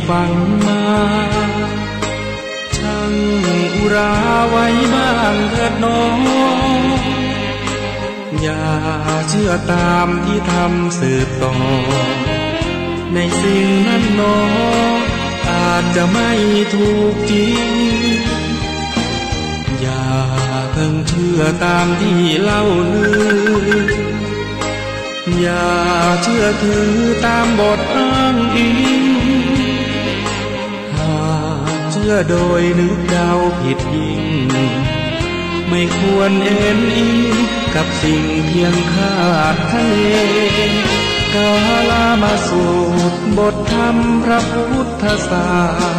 ฟังมาช่างอุราไว้บ้างเถิดน้องอย่าเชื่อตามที่ทำสืบต่อในสิ่งนั้นน้องอาจจะไม่ถูกจริงอย่าเพิ่งเชื่อตามที่เล่าลืออย่าเชื่อถือตามบทอ้างอิงหากเชื่อโดยนึกเดาผิดยิ่งไม่ควรเอ็นอิงกับสิ่งเพียงคาดคะเนกาลามาสูตรบทธรรมพระพุทธศาสนา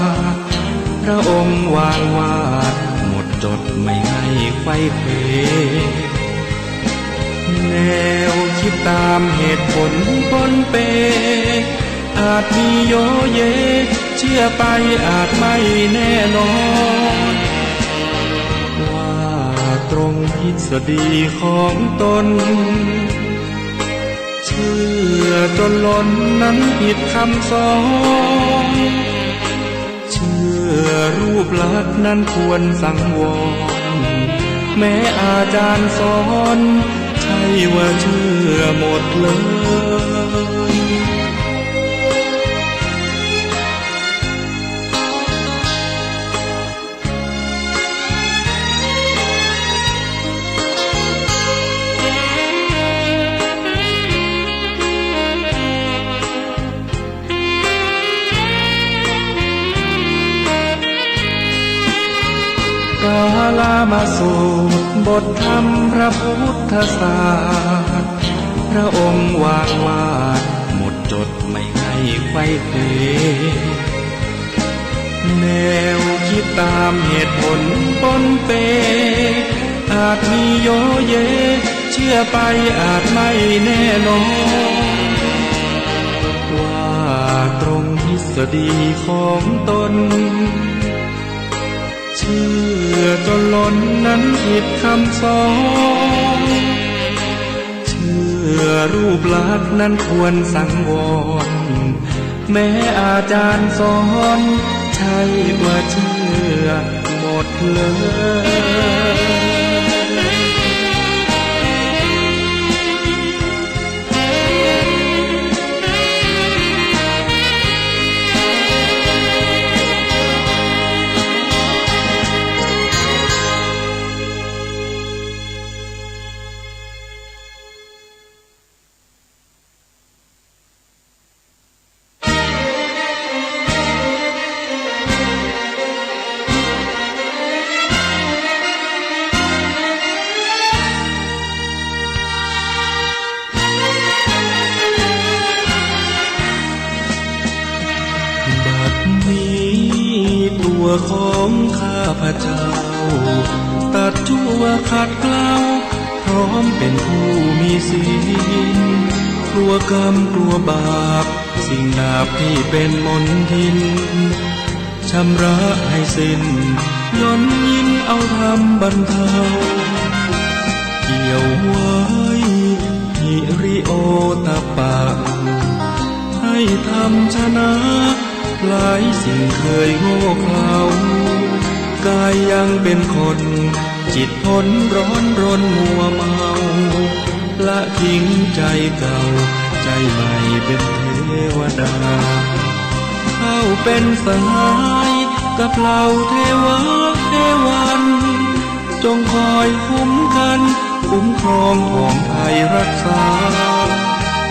พระองค์วางวาดหมดจดไม่ให้ไฟเผแนวคิดตามเหตุผลปนเปอาจมีโยเยเชื่อไปอาจไม่แน่นอนว่าตรงทฤษฎีของตนเชื่อจนล้นนั้นผิดคำสอนเชื่อรูปลักษณ์นั้นควรสังวรแม้อาจารย์สอนใช่ว่าเชื่อหมดเลยกาลามาสูตรบทธรรมพระพุทธศาสนาพระองค์วางวาดหมดจดไม่ให้ไขว้เขวแนวคิดตามเหตุผลปนเปอาจมีโยเยเชื่อไปอาจไม่แน่นอนว่าตรงทฤษฎีของตนเชื่อจนล้นนั้นผิดคำสอนเชื่อรูปลักษณ์นั้นควรสังวรแม้อาจารย์สอนใช่ว่าเชื่อหมดเลยตัวของข้าพเจ้าตัดชั่วขัดเกลาพร้อมเป็นผู้มีศีลกลัวกรรมกลัวบาปสิ่งดาปที่เป็นมนทินชำระให้สิ้นย่นยินเอาธรรมบรรเทาเกี่ยวไว้หิริโอตปะให้ธรรมชนะหลายสิ่งเคยโง่เขลากายยังเป็นคนจิตพ้นร้อนรนมัวเมาละทิ้งใจเก่าใจใหม่เป็นเทวดาเข้าเป็นสหายกับเหล่าเทวะเทวันจงคอยคุ้มกันคุ้มครองของไทยรักษา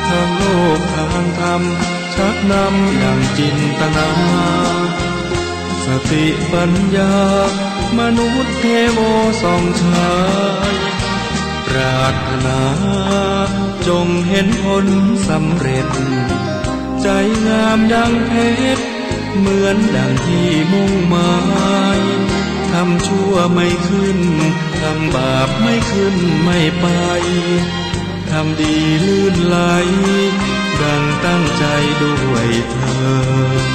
ทางโลกทางธรรมชักนำอย่างจินตนาสติปัญญามนุษย์เทโวส่องฉายปรารถนาจงเห็นผลสำเร็จใจงามดังเพชรเหมือนดังที่มุ่งหมายทำชั่วไม่ขึ้นทำบาปไม่ขึ้นไม่ไปทำดีลื่นไหลดังตั้งใจด้วยเธอ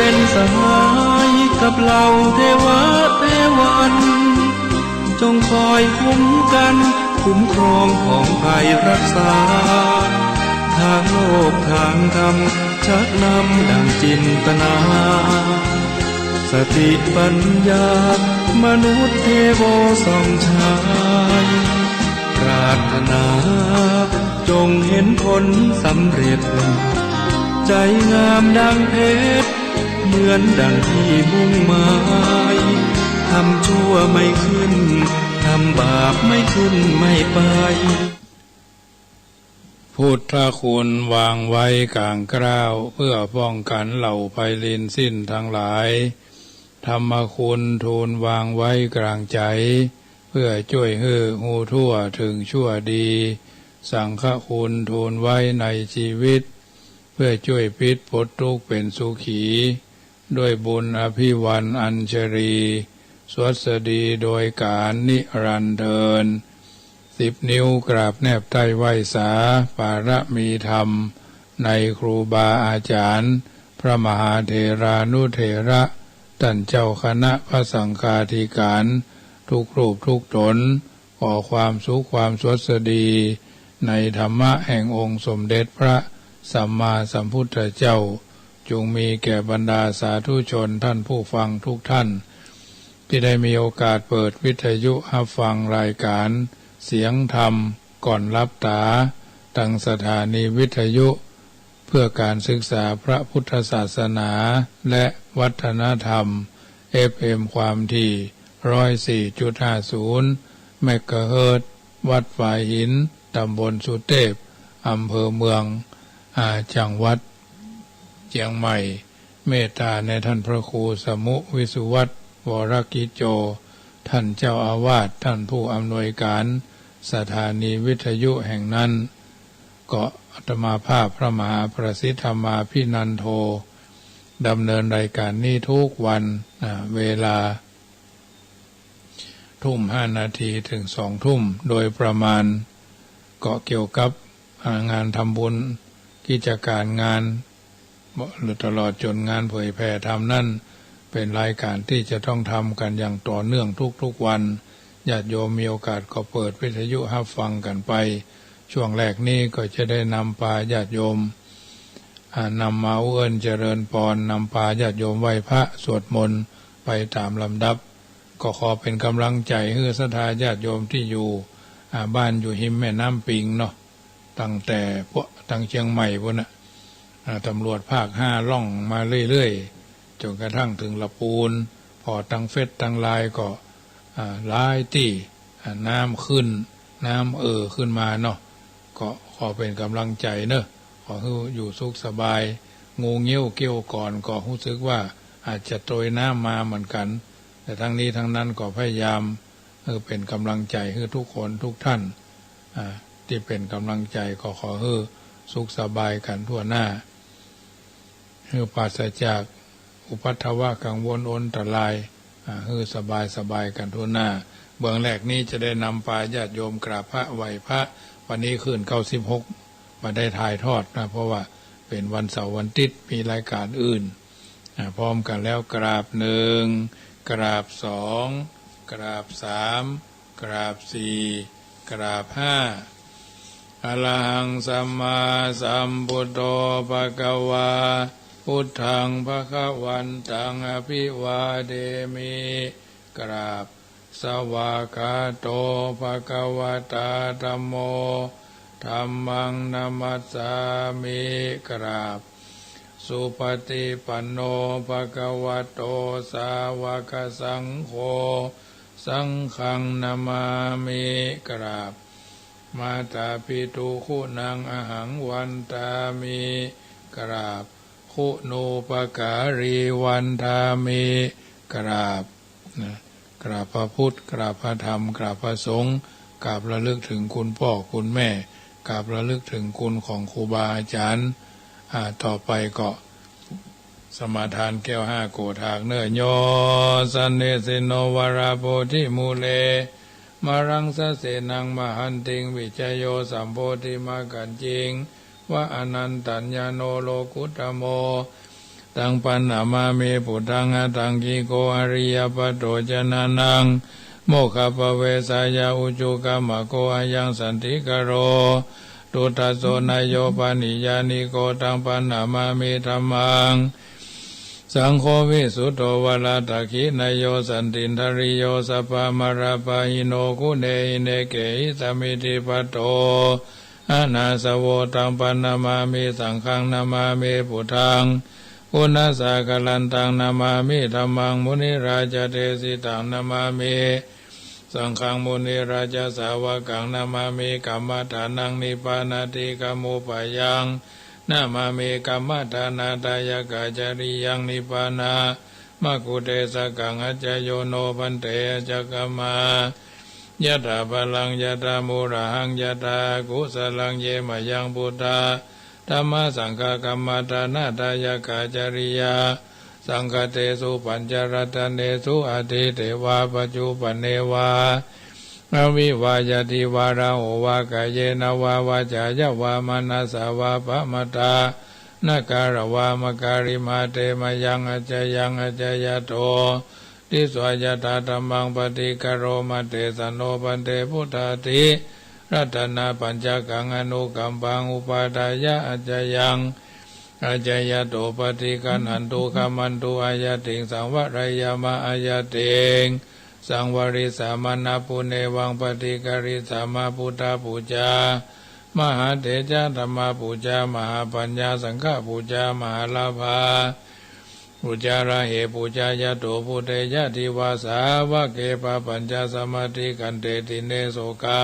เป็นสหายกับเหล่าเทวะเทวันจงคอยคุ้มกันคุ้มครองของภัยรักษาทางโลกทางธรรมชักนำดังจินตนาสติปัญญามนุษย์เทโวส่องชายปรารถนาจงเห็นผลสำเร็จใจงามดังเพชรเหมือนดังที่มุ่งหมายทำชั่วไม่ขึ้นทำบาปไม่ขึ้นไม่ไปพุทธคุณวางไว้กลางกล้าวเพื่อป้องกันเหล่าไพลินสิ้นทั้งหลายธรรมคุณทูลวางไว้กลางใจเพื่อช่วยให้หูทั่วถึงชั่วดีสังฆคุณทูลไว้ในชีวิตเพื่อช่วยพิษพ้นทุกข์เป็นสุขีด้วยบุญอภิวันอัญชรีสวัสดีโดยการนิรันดร์เทิน10 นิ้วกราบแนบใต้ไหวสาปารมีธรรมในครูบาอาจารย์พระมหาเถรานุเถระท่านเจ้าคณะพระสังฆาธิการทุกรูปทุกตนขอความสุขความสวัสดีในธรรมะแห่งองค์สมเด็จพระสัมมาสัมพุทธเจ้าจงมีแก่บรรดาสาธุชนท่านผู้ฟังทุกท่านที่ได้มีโอกาสเปิดวิทยุรับฟังรายการเสียงธรรมก่อนรับตาตั้งสถานีวิทยุเพื่อการศึกษาพระพุทธศาสนาและวัฒนธรรม FM ความที่104.50 เมกะเฮิรตซ์วัดฝายหินตำบลสุเทพอำเภอเมืองจังหวัดเชียงใหม่เมตตาในท่านพระครูสมุวิสุวัตรวรกิจโจท่านเจ้าอาวาสท่านผู้อำนวยการสถานีวิทยุแห่งนั้นก็อาตมาภาพพระมหาประสิทธมาภินันโทดำเนินรายการนี้ทุกวันเวลา 5:00 นถึง 2:00 นโดยประมาณก็เกี่ยวกับงานทำบุญกิจการงานหรือตลอดจนงานเผยแผ่ธรรมนั่นเป็นรายการที่จะต้องทำกันอย่างต่อเนื่องทุกๆวันญาติโยมมีโอกาสก็เปิดวิทยุรับฟังกันไปช่วงแรกนี้ก็จะได้นำพาญาติโยมนำมาเอื้อนเจริญพรนำพาญาติโยมไหว้พระสวดมนต์ไปตามลำดับก็ขอเป็นกำลังใจให้ศรัทธาญาติโยมที่อยู่บ้านอยู่หิมแม่น้ำปิงเนาะตั้งแต่พวกทางเชียงใหม่พวกน่ะตำรวจภาค5ล่องมาเรื่อยๆจนกระทั่งถึงละปูนพอทางเฟซทางไลน์ก็หลายที่น้ำขึ้นน้ำขึ้นมาเนาะก็ขอเป็นกำลังใจเนอะขอให้อยู่สุขสบายงูเงี้ยวเกี้ยวก่อนก็รู้สึกว่าอาจจะโตยน้ำมาเหมือนกันแต่ทั้งนี้ทั้งนั้นก็พยายามเป็นกำลังใจให้ทุกคนทุกท่านที่เป็นกำลังใจก็ขอให้สุขสบายกันทั่วหน้าให้ปราศจากอุปัฏฐวะกังวลอนตรายให้สบายกันทั่วหน้าเบื้องแรกนี้จะได้นำพาญาติโยมกราบพระไหว้พระวันนี้คืน96มาได้ถ่ายทอดนะเพราะว่าเป็นวันเสาร์วันอาทิตย์มีรายการอื่นพร้อมกันแล้วกราบ1กราบ2กราบ3กราบ4กราบ5อะระหังสัมมาสัมพุทโธภะคะวาพุทธังภะคะวันตังอภิวาเทมิกราบสวากขาโตภะคะวะตาธัมโมธัมมังนัมมัสสามิกราบสุปฏิปันโนภะคะวะโตสาวกสังโฆสังฆังนามามิกราบมาตาปิตุคุณังอหังวันตามิกราบคุณูปการีวันทามิกราบกราบพระพุทธกราบพระธรรมกราบพระสงฆ์กราบระลึกถึงคุณพ่อคุณแม่กราบระลึกถึงคุณของครูบาอาจารย์ต่อไปก็สมาทานแก้ว5โกฏากเนื้อโยสันเนสิโนวราโพธิมูเลมารังสะเสนังมหันติงวิจโยสัมโพธิมากันจิงวะอนันตัญญโนโลกุตโม ตังปันนามาเมปุถังหตังกิโกอริยปัตโตจนานังโมคขปเวสายาอุจุกามโกอายังสันติกโรตุทัสโสนายโยปานิยานิโกตังปันนามาเมธัมมังสังโฆวิสุตโตวะลาตคินายโยสันตินทริโยสัพพมราปะหิโนกุเนหิเนเกหิสมิติปัตโตอานาสโวตังปันนามามิสังฆังนามามิพุทธังปุณสสะกลันตังนามามิธัมมังมุนิราชเทสิตังนามามิสังฆังมุนิราชสาวกังนามามิกัมมฐานังนิพพานาติกัมมุปยังนามามิกัมมฐานาตายกาจริยังนิพพานามะกุเตสกังอัจจโยโนพันเตจักขมายะถาพลังยะถามุระหังยะถากุสลังเยมยังพุทธาธรรมสังฆกัมมฐานาตายกาจริยาสังฆเตสุปัญจรัตเนสุอธิเทวาปัจจุปันเนวาอวิวายติวาระโอวากายเยนวาวาจายาวามานาสาวาปะมตานาการวามการิมาเตมยังอจยังอจยโตทิสวายตาธรรมังปฏิกโรมาเตสโนปันเตพุทธาติรัตนาปัญจกังอนุกัมปังอุปาทายะอจยังอจยโตปฏิกันหันตุขมันตุอายติงสังวรายามะอายติงสังวริสามานาปุเนวังปฏิกริสามาพุทธปูจามหาเถจธรรมปูจามหาปัญญาสังฆปูจามหาลาภาปูจาระเหปูจายะโตพุทเทยะทิวาสาวะเกปะปัญจสมาธิกันเตติเนโสกา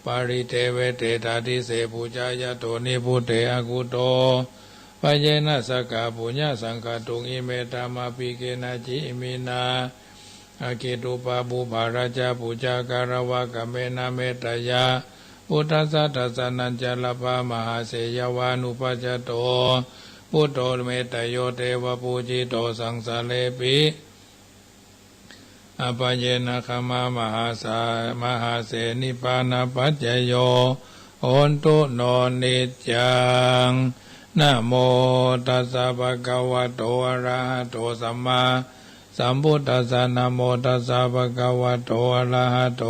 ปาริเทเวเตตาทิเสปูจายะโตนิพุทเทอกุโตปะเยนะสกาปุญญสังฆตุงอิเมตามาปิเกนะจิอิมินาอากิตุปาบุภาราชาปูจาการวะกะเมนะเมตยาพุทธัสสะทัสสะนัญจลภามหาเสยวานุปัจจโตพุทโธเมตโยเทวปูจิโตสังสาเลปิอปเยนะขมามหาเสนิพพานาปัจจโยโอนตุโนนิจจังนะโมตัสสะภะคะวะโตอะระหะโตสัมมาสัมพุทธัสสะนะโมตัสสะภะคะวะโตอะระหะโต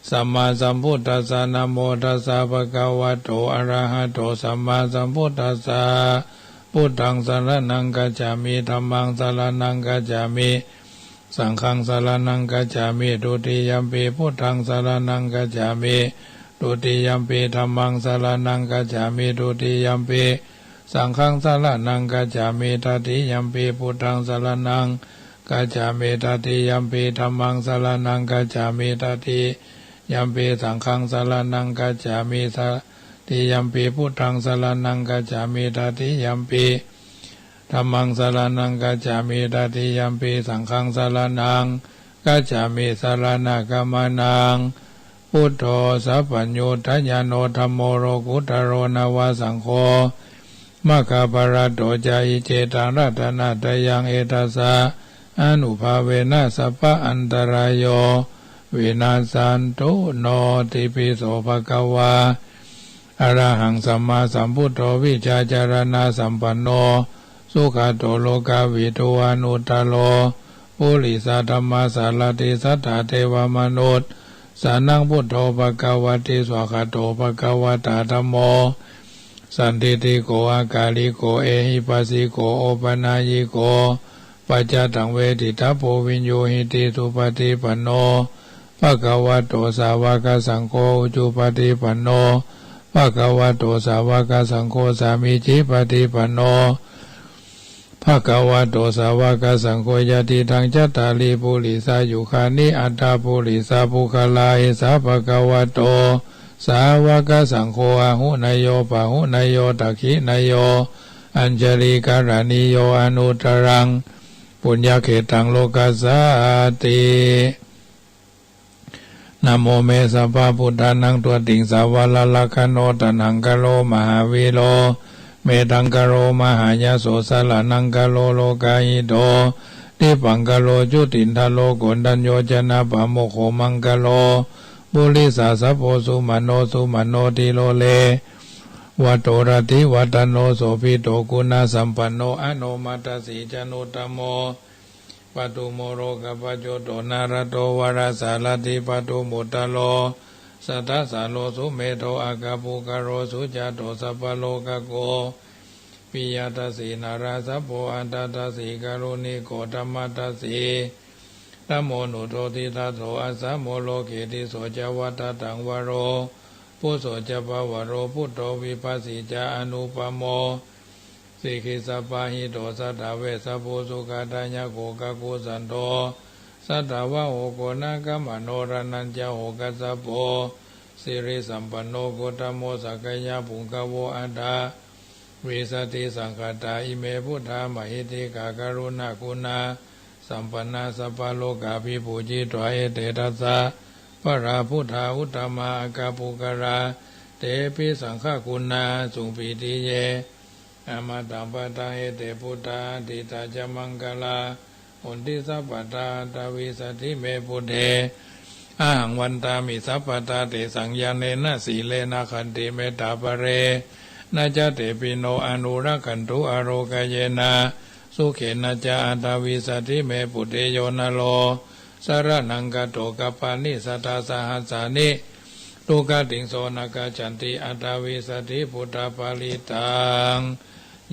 สัมมาสัมพุทธัสสะนะโมตัสสะภะคะวะโตอะระหะโตสัมมาสัมพุทธัสสะพุทธังสรณังกัจฉามิธัมมังสรณังกัจฉามิสังฆังสรณังกัจฉามิทุติยัมปิพุทธังสรณังกัจฉามิทุติยัมปิธัมมังสรณังกัจฉามิทุติยัมปิสังฆังสรณังกัจฉามิตติยัมปิพุทธังสรณังกัจฉามิตติยัมปิธัมมังสรณังกัจฉามิตติยัมปิสังฆังสรณังกัจฉามิตติยัมปิพุทธังสรณังกัจฉามิตติยัมปิธัมมังสรณังกัจฉามิตติยัมปิสังฆังสรณังกัจฉามิสรณะกัมมนังพุทโธสัพพัญโญทัญญโนธัมโมโรกุตโรนาวาสังโฆมะคาปารโตจายิเจตังรัตนาตยังเอตัสสะอนุภาเวนะสัพพะอันตรายโยวินาสันตุโนติปิโสภะคะวาอะระหังสัมมาสัมพุทโธวิชาจารณะสัมปันโนสุขโตโลกาวิทูอนุตตโลปุริสธรรมสารติสัทธาเทวมนุษย์สานังพุทโธภะคะวะติสวากาโตภะคะวะตาธัมโมสันติติโกอากาลิโกเอหิปัสสิโกโอปนายิโกปัจจตังเวทิตาโพวิญโยหิติสุปฏิปันโนภะคะวะโตสาวกสังโฆอุจุปฏิปันโนภะคะวะโตสาวกสังโฆสามิจิปฏิปันโนภะคะวะโตสาวกสังโฆยะติทังจัตตาลีปุริสายุคานิอัตตาปุริสาภุคลาหิสาภะคะวะโตสาวกสังโฆอาหุนายโยปะหุนายโยตักขินายโยอัญจลิการณิโยอนุตรังปุญญเขตังโลกัสสาตินะโมเมสัพพะพุทธานังตัวติงสาวลลักขโนตนังกะโลมหาวิโลเมตังกะโลมหายาโสสลานังกะโลโลกายิโตติปังกะโลจุตินทโลโกณัญโยจนะปะโมโคมังกะโลบุริสาสะโพสุมโนติโลเล วัตโตรติวัตโนโสภิโตกุณาสัมปันโนอโนมัตตสีจโนตโมปัตุโมโรกปโจโตนารโตวรสารติปัตุมุตตโลสัทธสาโลสุเมโทอากาปุกโรสุจโตสัพพโลกโกปิยตัสสีนาราสัพโพอันตตัสสีกรุณิโกธรรมตัสสีธัมโมนุโทติทัสโสอัสสะโมโลเกติโสจวัตตังวโรพุโสจะภวโรพุทโธวิปัสสิจาอนุปโมสิกิสัพพะหิโตสัทธาเวสสปุสุขตายะโกกะกุสันโตสัทธาวะโหโกนะกัมมโนรนัญจโหกัสสะโพสิริสัมปันโนโกตโมสักกายะปุงกโวอัตถาวิสติสังฆตาอิเมพุทธามหิติกากรุณาคุณาสัมปันนาสัพพโลกาภิปูจิตวะเอเตทัสสะพระราพุทธาอุตตมะอากาปุกราเตปิสังฆคุณาสุงปิติเยอามาตัมปะตังเอเตพุทธาติตาจมังกลาอุนติสัพพตาตาวิสติเมพุทเทอาหังวันตามิสัพพตาเตสังยาเนนะสีเลนะขันติเมตตาปะเรนะจเตปิโนอนุรักขันตุอโรกเยนะสุเขนะจาตาวิสติเมพุทเทโยนะโลสารนังกโตกัปปานิสัทธาสหัสสานิตุกติงโสนกจันติอัตตาวิสติพุทธปาลิตัง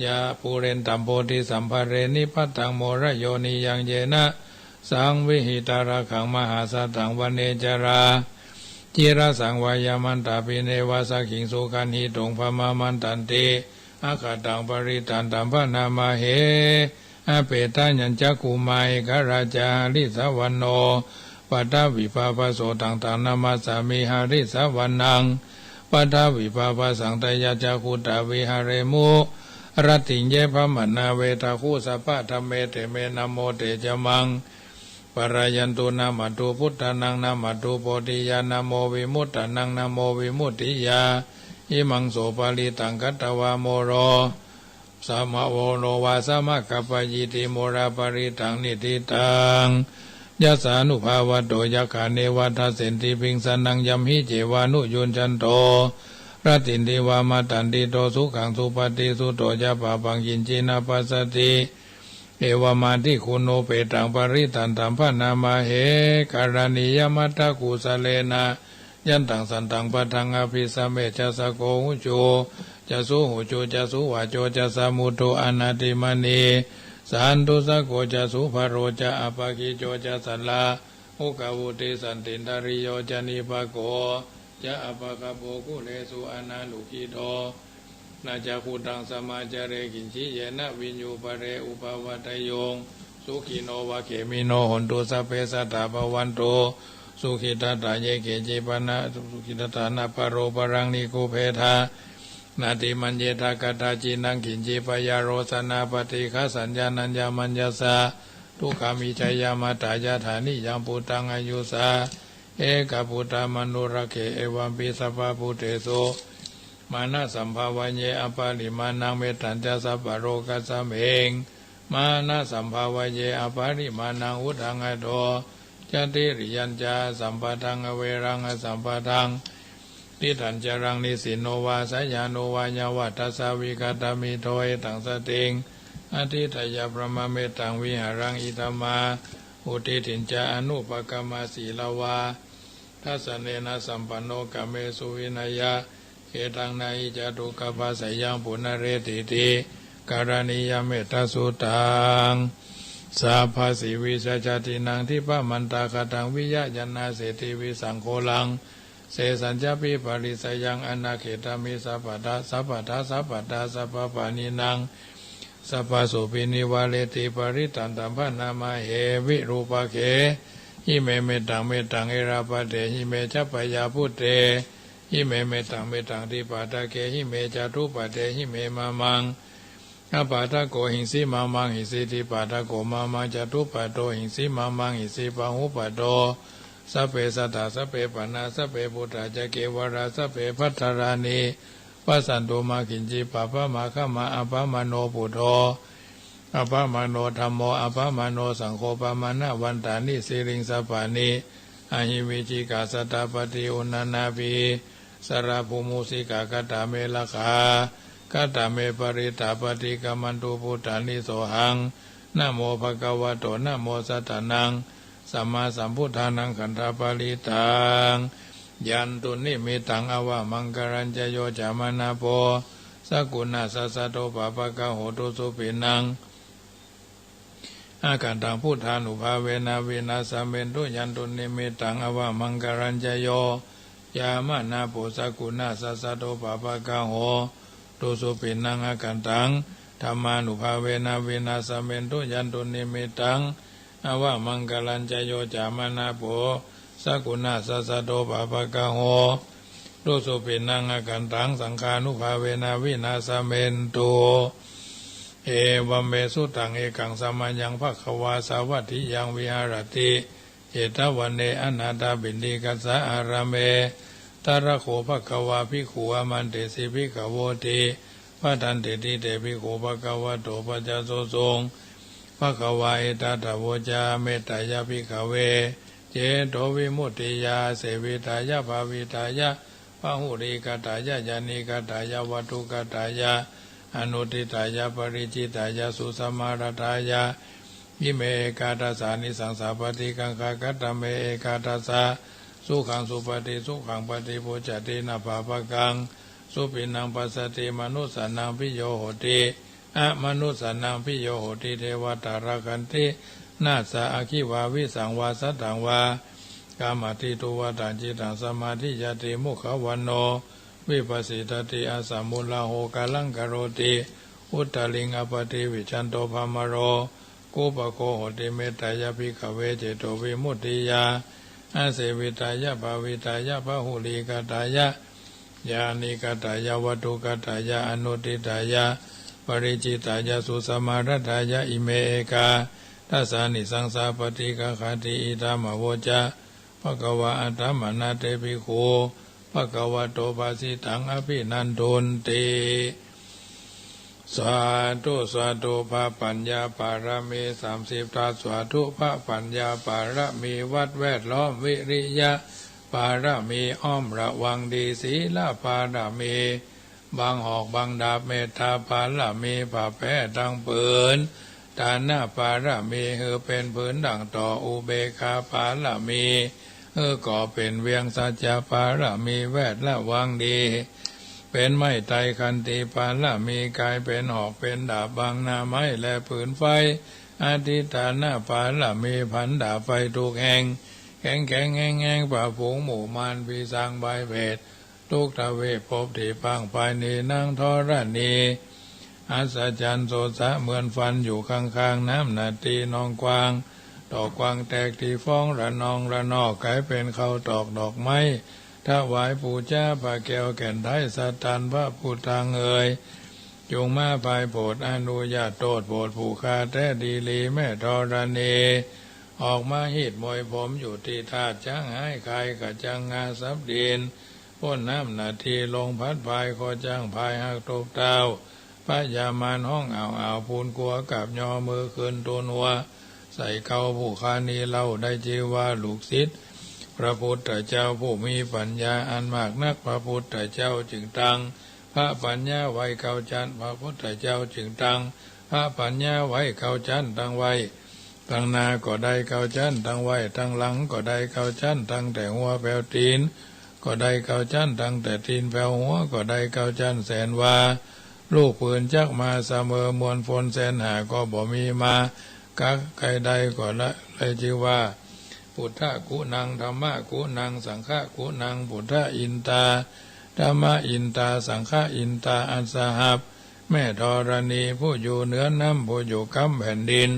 ยาปุเรนตัมโพธิสัมภเรนิพัตตังโมระโยนิยังเยนะสังวิหิตาระขังมหาสัตตังวันเนจราจิระสังวายามันตาปิเนวาสขิงสุขันหิตงพมามันตันติอาคาตังปริตันตัมพนามาเหอาเปตัญญัญจักขุมาเอกราชาลิสวันโนปัตตวิภาปโสตังตังนามาสามิหาริสวันนังปัตตวิภาปสังตยาจักขุตาวิหาเรมุรติเยพมนาเวทาคูสัพพะธรรมเมเตเมนะโมเตจมังปรายันตุนามัตถุพุทธานังนามัตถุโพธิญาณโมวิมุตตานังนะโมวิมุตติยาอิมังโสปาลิตังกัตตวาโมโรสัมมาโวโนวาสามะกัปปยิติโมราปริตังนิติตังยัสสานุภาวะโตยัคขาเนวัฏเสนติปิงสันนังยัมหิเจวานุยุนจันโตรตินติวามาตันติโตสุขังสุปฏิสุโตยะปะปังกินจินาปัสสติเอวามาติคุณโนเปตังปริตันตัมพนามาเหการณิยมัตตกุสเลนะยันตังสันตังปัทังอภิสเมจัสสโกหุโจจะสุหุโจจะสุวาโจจะสมุโตอนาติมณีสันตุสโกจะสุภโรจะอปกิโจจะสัลลาอุกาวุติสันตินทริโยจะนิปโกจะอปกโปกุเลสุอนาลุกิโตนาจะขุตังสมาจเรกินชิเยนะวิญญูปเรอุปวัตโยงสุขิโนวะเขมิโนหนตุสัพเพสัตตาภวันโตสุขิตตาเยเกจิปนะสุขิตตานาปโรปรังนิโกเพทานาติมัญเยทากตาจินังขินจิปยาโรสนาปฏิฆาสัญญานัญญามัญญาสาทุกขามิชัยยามาตายาฐานิยังปุตังอายุสาเอกปุตตามนุระเขเอวัมปิสัพพพุเตโสมานะสัมภาวันเยอปาลิมานังเมตัญจะสัพพโรกัสสะเมงมานะสัมภาวันเยอปาลิมานังอุทังอโตจติริยัญจาสัมปทังอเวรังอสัมปทังทิฏฐัญจรังนิสิโนวาสยาโนวายาวัตถสาวิกตามิโทเอตังสติงอธิทยาพระมเมตังวิหารังอิตมาอุติถินจาอนุปกรรมสีลาวาทัสเนนะสัมปันโนกเมสุวินัยะเกตังนาอิจตุกภาสยังปุณเรติติการณิยเมตตาสุตังสัพพสิวิชจตินังทิปมันตาคตังวิยะยันนาเสติวิสังโฆลังเสสัญจปิปริสยังอนาเขตามิสัพพะสัพพะสัพพะสัพพะปานินังสัพพะสุปินิวาเลติปริตันตัมพนามาเหวิรูปะเขหิเมเมตังเมตังเอราปะเตหิเมจัปปยาพุเตหิเมเมตังเมตังทิปาตะเกหิเมจตุปะเตหิเมมามังอปาทะโกหิงสีมามังหิสีทิปาทะโกมามังจตุปะโตหิงสีมามังหิสีปะหุปะโตสัพเพสัตตาสัพเพปนาสัพเพพุทธาจะเกวราสัพเพพัทธารานิปัสสันโตมาขินจิปะปะมาฆะมาอะปะมโนปุโธอะปะมโนธัมโมอะปะมโนสังโฆปะมานะวันตานิสิริงสัพพานิอหิวิจิกาสัตตปฏิอุณนาภิ สราภูมุสิกากตาเมลคากตาเมปริตาปฏิกรรมันตุพุทธานิโสหังนะโมภะคะวะโตนะโมสัตตานังสัมมาสัมพุทธานังขันธปริตังยันตุนิมิตังอวะมังกรัญจโยจามนาโปสกุณาสัสสะโตปะปะกะโหตุสุปินังอาการตังพุทธานุภาเวนะเวนะสัมเมนตุยันตุนิมิตังอวะมังกรัญจโยยามานาโปสกุณาสัสสะโตปะปะกะโหตุสุปินังอาการตังธรรมานุภาเวนะเวนะสัมเมนตุยันตุนิมิตังอวะมังกรัญจโยจามนาโปสกุณาสัสสะโตปะปะกะโหตุสุปินังอาการตังสังฆานุภาเวนะวินาสัมเมนตุเอวัมเมสุตังเอกังสัมมายังภควาสาวัตถิยังวิหารติเจตวันเนอนาถาบินดีกัสสะอารามเมตระโขภควาภิกขุอมันเตสิภิกขโวติพระทันเตติเตภิกขุภควโตปัจจโสสงภควาเอตตะโวจาเมตตายาภิกขเวเจโตวิมุตติยาเสวิตายาภาวิตายาพหุริกตายาญาณิกตายาวัตถุกตายาอนุทิตายาปริจิตายาสุสมารตายาวิเมกาตาสานิสังสาปฏิกังคากัตตเมเอกาตาสาสุขังสุปฏิสุขังปฏิปุจตินาภาปกังสุปินังปัสสติมนุสานังพิโยโหติอะมนุสานังพิโยโหติเทวตารากันตินาสาอคิวาวิสังวาสัตตังวากามติตุวตังจิตังสมาธิยติมุขวันโนวิปัสสิตติอาสัมมุลาโหกาลังกโรติอุตตลิงอปติวิชันโตภามโรกุปโคโหติเมตตายาภิกขเวเจโตวิมุตติยาอาเสวิตายาภาวิตายาพหุลิกตายาญาณิกตายาวัตถุกตายาอนุทิตายาปริจิตายาสุสมารตายาอิเมเอกาทัสสานิสังสาปฏิกขติอิตามโวจาภควาอัตถมนาเตภิกขุภควโตภาสิตังอภินันโทนติสาธุสาธุพระปัญญาปารมี30ทัสสาธุพระปัญญาปารมีวัดแวดล้อมวิริยะปารมีอ้อมระวังดีศีลปารมีบางหอกบางดาบเมตตาปารมีผ่าแพ้ดังปืนฐานะปารมีเฮอเป็นพื้นดังต่ออุเบกขาปารมีก็เป็นเวียงสัจจะปารมีแวดละวังดีเป็นไม้ไตรคันติปารมีกายเป็นหอกเป็นดาบบางนาไม้และผืนไฟอธิฐานะปารมีพันดาบไฟทุกแห่งแข็งแข็งแง่งแง่งป่าฝูงหมู่มารพิสังใบเวททุกทเวภพที่พังภายในนางธรณีอัศจรรย์โสสะเหมือนฟันอยู่ข้างๆน้ำนาตีนองกวางดอกกวางแตกที่ฟ้องระนองระนอกกลายเป็นเขาตอกดอกไม้ถวายปู่จ้าพระแก้วแก่นไทยสัตตันพระพุทธังเอ่ยจงมาภายโปรดอนุญาตโทษโปรดผู้ฆ่าแท้ดีลีแม่ธรณีออกมาหิดมวยผมอยู่ที่ธาตุจ้างให้ใครกับจังงาสับดินพ้นน้ำนาทีลงพัดพายคอจ้างพายหักตกเต้าพระยามานห้องอ่าวพูนกลัวกับยอมือขึ้นตัวนัวใส่เขาผู้คานีเล่าได้จีว่าลูกศิษย์พระพุทธเจ้าผู้มีปัญญาอันมากนักพระพุทธเจ้าจึงตั้งพระปัญญาไว้เก้าชั้นพระพุทธเจ้าจึงตั้งพระปัญญาไว้เก้าชั้นตั้งไว้ตั้งหน้าก็ได้เก้าชั้นตั้งไว้ตั้งหลังก็ได้เก้าชั้นตั้งแต่หัวแผ่วตีนก็ได้เก้าชั้นตั้งแต่ตีนแผ่วหัวก็ได้เก้าชั้นแสนวาลูกปืนจักมาเสมอมวลฝนแสนหาก็บ่มีมากักใครใดก็ละเลยชื่อว่าพุทธกุนังธรรมะกุนังสังฆะกุนังพุทธอินตาธรรมะอินตาสังฆะอินตาอันสหับแม่ธรณีผู้อยู่เหนือน้ำผู้อยู่กำแผ่นดิน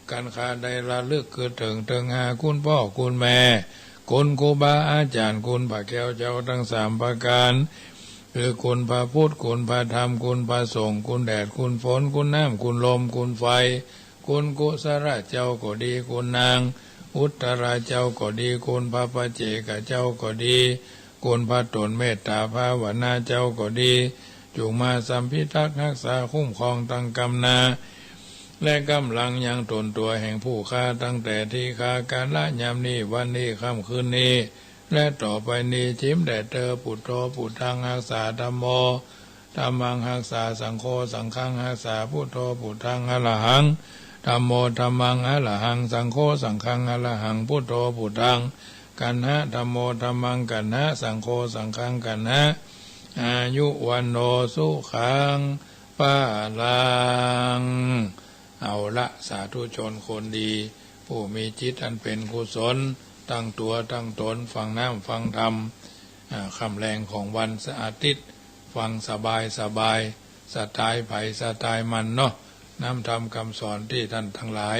การขาดได้ระลึกคือถึงหาคุณพ่อคุณแม่คุณครูบาอาจารย์คุณพระแก้วเจ้าทั้ง3ประการคือคุณพระพุทธคุณพระธรรมคุณพระสงฆ์คุณแดดคุณฝนคุณน้ำคุณลมคุณไฟคุณกุศลเจ้าก็ดีคุณนางอุตตราเจ้าก็ดีคุณพระปัจเจกเจ้าก็ดีคุณพระตนเมตตาภาวนาเจ้าก็ดีจงมาสัมพิทักษ์รักษาคุ้มครองตั้งกำนาและกำลังยังตนตัวแห่งผู้ฆ่าตั้งแต่ที่ฆ่าการละยามนี้วันนี้ค่ำคืนนี้ และต่อไปนี้จิมแด่เธอพุทโธพุทธังรักษาธัมโมธัมมังรักษาสังโฆสังฆังรักษาพุทโธพุทธังอรหังธัมโมธัมมังอรหังสังโฆสังฆังอรหังพุทโธพุทธังกันหะธัมโมธัมมังกันหะสังโฆสังฆังกันหะอายุวันโนสุขังปะลังเอาละสาธุชนคนดีผู้มีจิตอันเป็นกุศลตั้งตัวตั้งตนฟังน้ำฟังธรรมคำแรงของวันอาทิตย์ฟังสบายสบายสไตล์ไผ่สไตล์มันเนาะน้ำธรรมคำสอนที่ท่านทั้งหลาย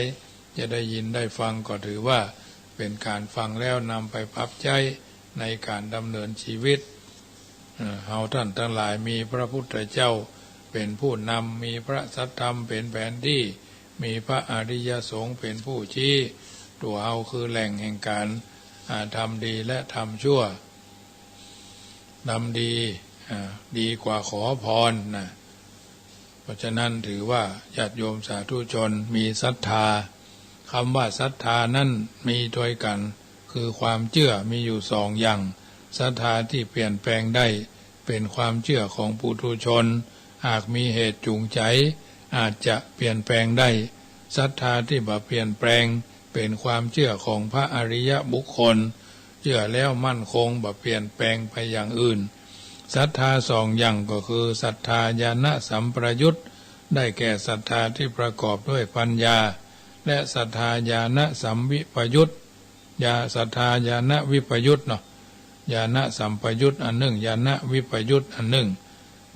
จะได้ยินได้ฟังก็ถือว่าเป็นการฟังแล้วนำไปปรับใช้ในการดำเนินชีวิตเฮาท่านทั้งหลายมีพระพุทธเจ้าเป็นผู้นำมีพระสัทธรรมเป็นแผนที่มีพระอริยสงฆ์เป็นผู้ชี้ตัวเฮาคือแหล่งแห่งการทำดีและทำชั่วทำดีดีกว่าขอพรนะเพราะฉะนั้นถือว่าญาติโยมสาธุชนมีศรัทธาคำว่าศรัทธานั้นมีด้วยกันคือความเชื่อมีอยู่สองอย่างศรัทธาที่เปลี่ยนแปลงได้เป็นความเชื่อของปุถุชนหากมีเหตุจูงใจอาจจะเปลี่ยนแปลงได้ศรัทธาที่บ่เปลี่ยนแปลงเป็นความเชื่อของพระอริยบุคคลเชื่อแล้วมั่นคงบ่เปลี่ยนแปลงไปอย่างอื่นศรัทธาสองอย่างก็คือศรัทธาญาณสัมปยุตได้แก่ศรัทธาที่ประกอบด้วยปัญญาและศรัทธาญาณสัมวิปยุตศรัทธาญาณวิปยุตเนาะญาณสัมปยุตอันหนึ่งญาณวิปยุตอันหนึ่ง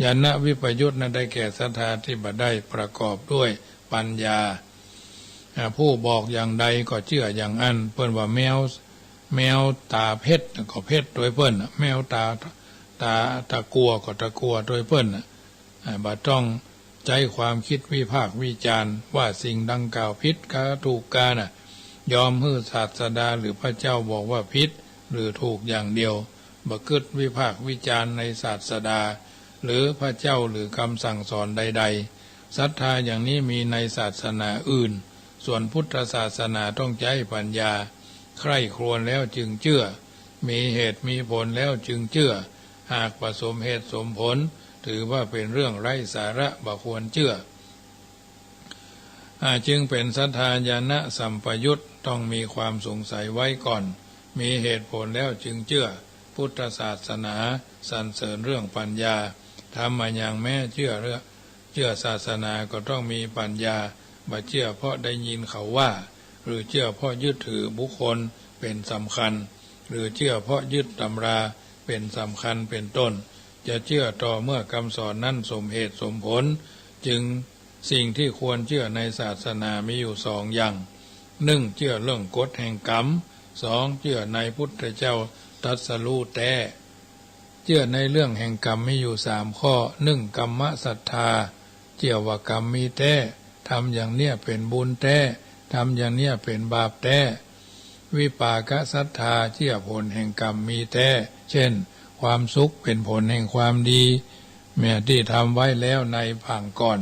ญาณวิปยุตนั้นได้แก่ศรัทธาที่บ่ได้ประกอบด้วยปัญญาผู้บอกอย่างใดก็เชื่ออย่างนั้นเพิ่นว่าแมวตาเพชรก็เพชรโดยเพิ่นแมวตากัวก็ตะกัวโดยเพิ่นบ่ต้องใจความคิดวิพากษ์วิจารณ์ว่าสิ่งดังกล่าวผิดกะถูกกาน่ะยอมให้ศาสดาหรือพระเจ้าบอกว่าผิดหรือถูกอย่างเดียวบ่คิดวิพากษ์วิจารณ์ในศาสดาหรือพระเจ้าหรือคำสั่งสอนใดๆศรัทธาอย่างนี้มีในศาสนาอื่นส่วนพุทธศาสนาต้องใช้ปัญญาใคร่ครวญแล้วจึงเชื่อมีเหตุมีผลแล้วจึงเชื่อหากประสมเหตุสมผลถือว่าเป็นเรื่องไร้สาระบ่ควรเชื่อจึงเป็นศรัทธาญาณสัมปยุตต้องมีความสงสัยไว้ก่อนมีเหตุผลแล้วจึงเชื่อพุทธศาสนาสรรเสริญเรื่องปัญญาทำมาอย่างแม้เชื่อศาสนาก็ต้องมีปัญญาบ่เชื่อเพราะได้ยินเขาว่าหรือเชื่อเพราะยึดถือบุคคลเป็นสำคัญหรือเชื่อเพราะยึดตำราเป็นสำคัญเป็นต้นจะเชื่อต่อเมื่อคำสอนนั้นสมเหตุสมผลจึงสิ่งที่ควรเชื่อในศาสนามีอยู่สองอย่างหนึ่งเชื่อเรื่องกฎแห่งกรรมสองเชื่อในพุทธเจ้าตรัสรู้แท้เชื่อในเรื่องแห่งกรรมมีอยู่สามข้อหนึ่งกรรมศรัทธาเชื่อว่ากรรมมีแท้ทำอย่างเนี้ยเป็นบุญแท้ทำอย่างเนี้ยเป็นบาปแท้วิปากศรัทธาเชื่อผลแห่งกรรมมีแท้เช่นความสุขเป็นผลแห่งความดีแม้ที่ทำไว้แล้วในปางก่อน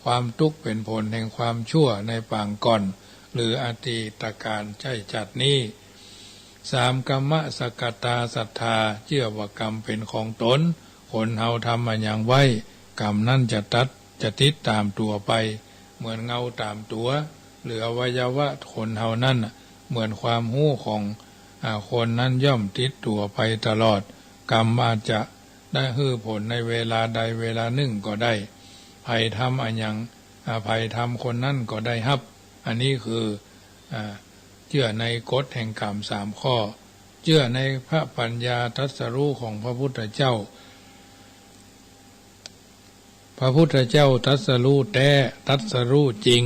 ความทุกข์เป็นผลแห่งความชั่วในปางก่อนหรืออดีตการใช่จัดนี้สามกรรมสกตาศรัทธาเชื่อว่ากรรมเป็นของตนคนเฮาทำมาอย่างไว้กรรมนั่นจะติดตามตัวไปเหมือนเงาตามตัวหรืออวัยวะคนเฮานั่นเหมือนความหู้ของคนนั้นย่อมติดตัวไปตลอดกรรมอาจจะได้ให้ผลในเวลาใดเวลาหนึ่งก็ได้ภัยทำอันยังภัยทำคนนั้นก็ได้ฮับอันนี้คือเชื่อในกฎแห่งกรรมสามข้อเชื่อในพระปัญญาตรัสรู้ของพระพุทธเจ้าพระพุทธเจ้าตรัสรู้แท้ตรัสรู้จริง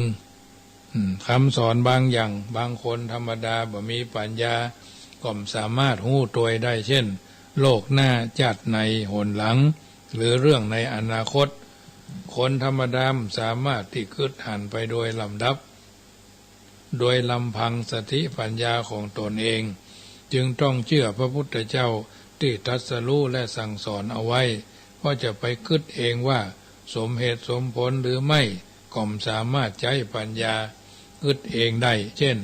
คำสอนบางอย่างบางคนธรรมดาบ่มีปัญญาก็สามารถหู้ตัวได้เช่นโลกหน้าจัดในหนหลังหรือเรื่องในอนาคตคนธรรมดาสามารถที่คิดหันไปโดยลำดับโดยลำพังสติปัญญาของตนเองจึงต้องเชื่อพระพุทธเจ้าที่ตรัสรู้และสั่งสอนเอาไว้เพราะจะไปคิดเองว่าสมเหตุสมผลหรือไม่ก็สามารถใช้ปัญญาคิดเองได้เช่น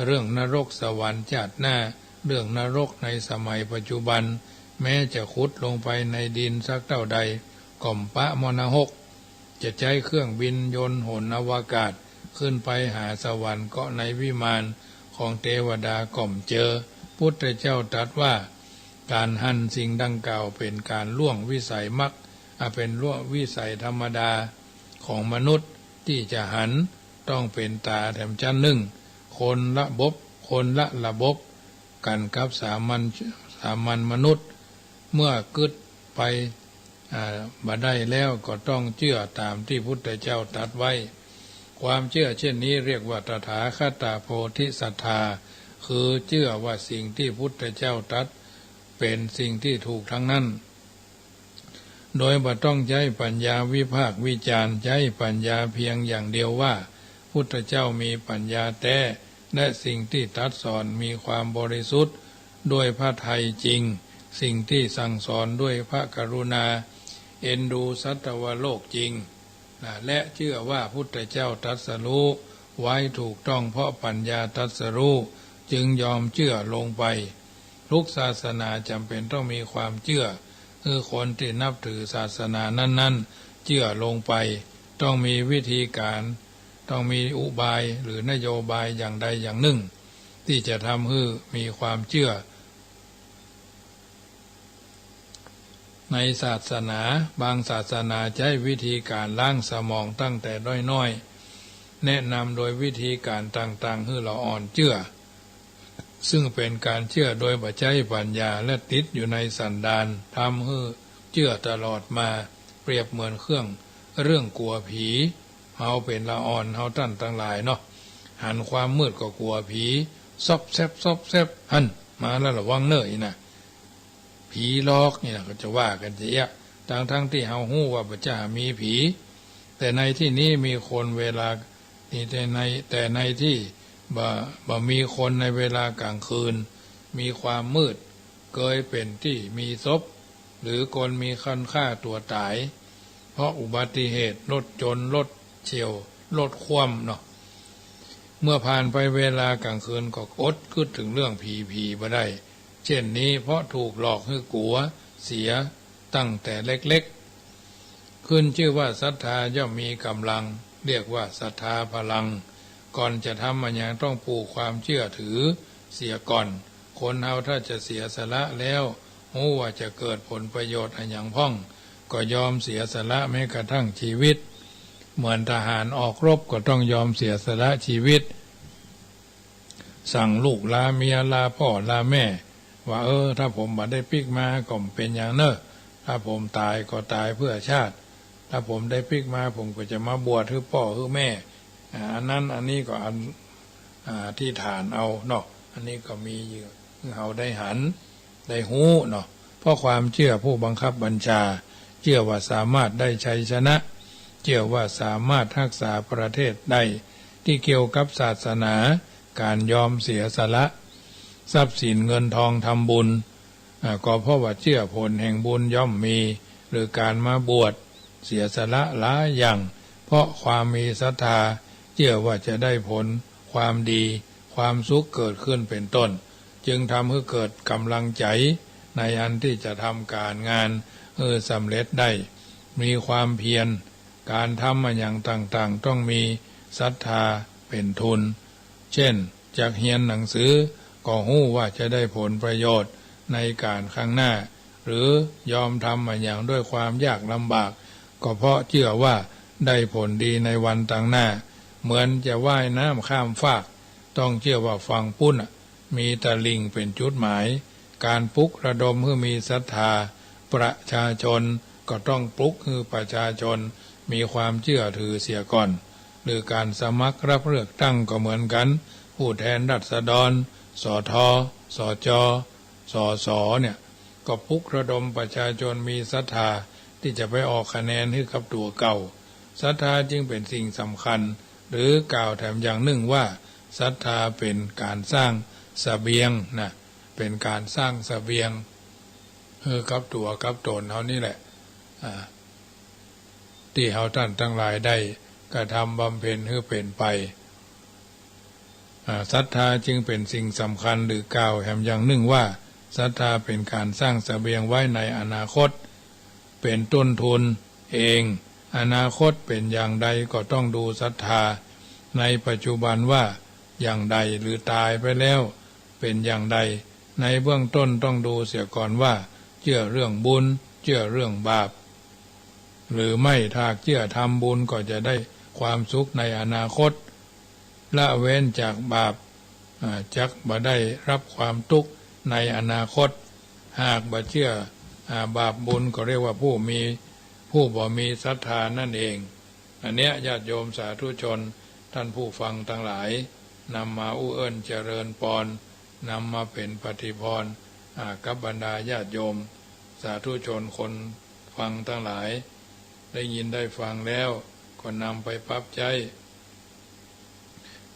เรื่องนรกสวรรค์ชาติหน้า เรื่องนรกในสมัยปัจจุบันแม้จะขุดลงไปในดินสักเท่าใดก่อมปะมณหกจะใช้เครื่องบินยนต์หนอวกาศขึ้นไปหาสวรรค์ก็ในวิมานของเทวดาก่อมเจอพุทธเจ้าตรัสว่าการหั่นสิ่งดังกล่าวเป็นการล่วงวิสัยมรรคเป็นล่วงวิสัยธรรมดาของมนุษย์ที่จะหันต้องเป็นตาแถมชั้นหนึ่งคนละระบบกันกับสามัญมนุษย์เมื่อกึดไปบ่ได้แล้วก็ต้องเชื่อตามที่พุทธเจ้าตรัสไว้ความเชื่อเช่นนี้เรียกว่าตถาคตโพธิศรัทธาคือเชื่อว่าสิ่งที่พุทธเจ้าตรัสเป็นสิ่งที่ถูกทั้งนั้นโดยบ่ต้องใช้ปัญญาวิพากษ์วิจารณ์ใช้ปัญญาเพียงอย่างเดียวว่าพุทธเจ้ามีปัญญาแท้และสิ่งที่ตรัสสอนมีความบริสุทธิ์ด้วยพระทัยจริงสิ่งที่สั่งสอนด้วยพระกรุณาเอ็นดูสัตวโลกจริงและเชื่อว่าพุทธเจ้าตรัสรู้ไว้ถูกต้องเพราะปัญญาตรัสรู้จึงยอมเชื่อลงไปทุกศาสนาจำเป็นต้องมีความเชื่อคือคนที่นับถือศาสนานั้นๆเชื่อลงไปต้องมีวิธีการต้องมีอุบายหรือนโยบายอย่างใดอย่างหนึ่งที่จะทำให้มีความเชื่อในศาสนาบางศาสนาใช้วิธีการล้างสมองตั้งแต่น้อยๆแนะนำโดยวิธีการต่างๆให้เราอ่อนเชื่อซึ่งเป็นการเชื่อโดยบ่ใช้ปัญญาและติดอยู่ในสันดานทำให้เชื่อตลอดมาเปรียบเหมือนเรื่องกลัวผีเฮาเป็นละอ่อนเฮาท่านทั้งหลายเนาะหันความมืดก็กลัวผีซอบแซบหันมาแล้วระวังเน้อนะผีลอกนี่นะก็จะว่ากันเยอะทั้งที่เฮาฮู้ว่าพระเจ้ามีผีแต่ในที่นี้มีคนเวลานี่แต่ในที่บ่มีคนในเวลากลางคืนมีความมืดเคยเป็นที่มีศพหรือคนมีคันฆ่าตัวตายเพราะอุบัติเหตุรถชนรถเฉี่ยวรถคว่ำเนาะเมื่อผ่านไปเวลากลางคืนก็อดคิดถึงเรื่องผีบ่ได้เช่นนี้เพราะถูกหลอกให้กลัวเสียตั้งแต่เล็กๆขึ้นชื่อว่าศรัทธาย่อมมีกำลังเรียกว่าศรัทธาพลังก่อนจะทำมันยังต้องปลูกความเชื่อถือเสียก่อนคนเฮาถ้าจะเสียสละแล้วรู้ว่าจะเกิดผลประโยชน์อันอย่างพ้องก็ยอมเสียสละแม้กระทั่งชีวิตเหมือนทหารออกรบก็ต้องยอมเสียสละชีวิตสั่งลูกลาเมียลาพ่อลาแม่ว่าถ้าผมบ่ได้ปิกมาก็เป็นอย่างเนอะถ้าผมตายก็ตายเพื่อชาติถ้าผมได้ปิกมาผมก็จะมาบวชให้พ่อให้แม่อันนั้นอันนี้ก็ที่ฐานเอาเนาะอันนี้ก็มีอยู่เราได้หันได้หู้เนาะเพราะความเชื่อผู้บังคับบัญชาเชื่อว่าสามารถได้ชัยชนะเชื่อว่าสามารถรักษาประเทศได้ที่เกี่ยวกับศาสนาการยอมเสียสละทรัพย์สินเงินทองทำบุญก็เพราะว่าเชื่อผลแห่งบุญย่อมมีหรือการมาบวชเสียสละหลายอย่างเพราะความมีศรัทธาเชื่อว่าจะได้ผลความดีความสุขเกิดขึ้นเป็นต้นจึงทำให้เกิดกำลังใจในอันที่จะทำการงานสำเร็จได้มีความเพียรการทำมาอย่างต่างๆต้องมีศรัทธาเป็นทุนเช่นจากเรียนหนังสือก็ฮู้ว่าจะได้ผลประโยชน์ในการข้างหน้าหรือยอมทำมาอย่างด้วยความยากลำบากก็เพราะเชื่อว่าได้ผลดีในวันต่างหน้าเหมือนจะว่ายน้ำข้ามฟากต้องเชื่อว่าฝั่งปุ้นมีตะลิ่งเป็นจุดหมายการปลุกระดมให้มีศรัทธาประชาชนก็ต้องปลุกให้ประชาชนมีความเชื่อถือเสียก่อนหรือการสมัครรับเลือกตั้งก็เหมือนกันผู้แทนราษฎรสทสจสสเนี่ยก็ปลุกระดมประชาชนมีศรัทธาที่จะไปออกคะแนนให้กับตัวเก่าศรัทธาจึงเป็นสิ่งสำคัญหรือกล่าวแถมอย่างหนึ่งว่าศรัทธาเป็นการสร้างเสบียงนะเป็นการสร้างเสบียงกับตัวกับตนเฮานี่แหละที่เฮาท่านทั้งหลายได้กระทำบำเพ็ญให้เป็นไป ศรัทธาจึงเป็นสิ่งสำคัญหรือกล่าวแห่งอย่างหนึ่งว่าศรัทธาเป็นการสร้างเสบียงไว้ในอนาคตเป็นต้นทุนเองอนาคตเป็นอย่างใดก็ต้องดูศรัทธาในปัจจุบันว่าอย่างใดหรือตายไปแล้วเป็นอย่างใดในเบื้องต้นต้องดูเสียก่อนว่าเชื่อเรื่องบุญเชื่อเรื่องบาปหรือไม่ถ้าเชื่อทำบุญก็จะได้ความสุขในอนาคตละเว้นจากบาปจักบ่ได้รับความทุกข์ในอนาคตหากบ่เชื่อบาปบุญก็เรียกว่าผู้บ่มีศรัทธานั่นเองอันเนี้ยญาติโยมสาธุชนท่านผู้ฟังทั้งหลายนำมาอู้เอิ้นเจริญปอนนำมาเป็นปฏิพรกับบรรดาญาติโยมสาธุชนคนฟังทั้งหลายได้ยินได้ฟังแล้วก็นำไปปรับใจ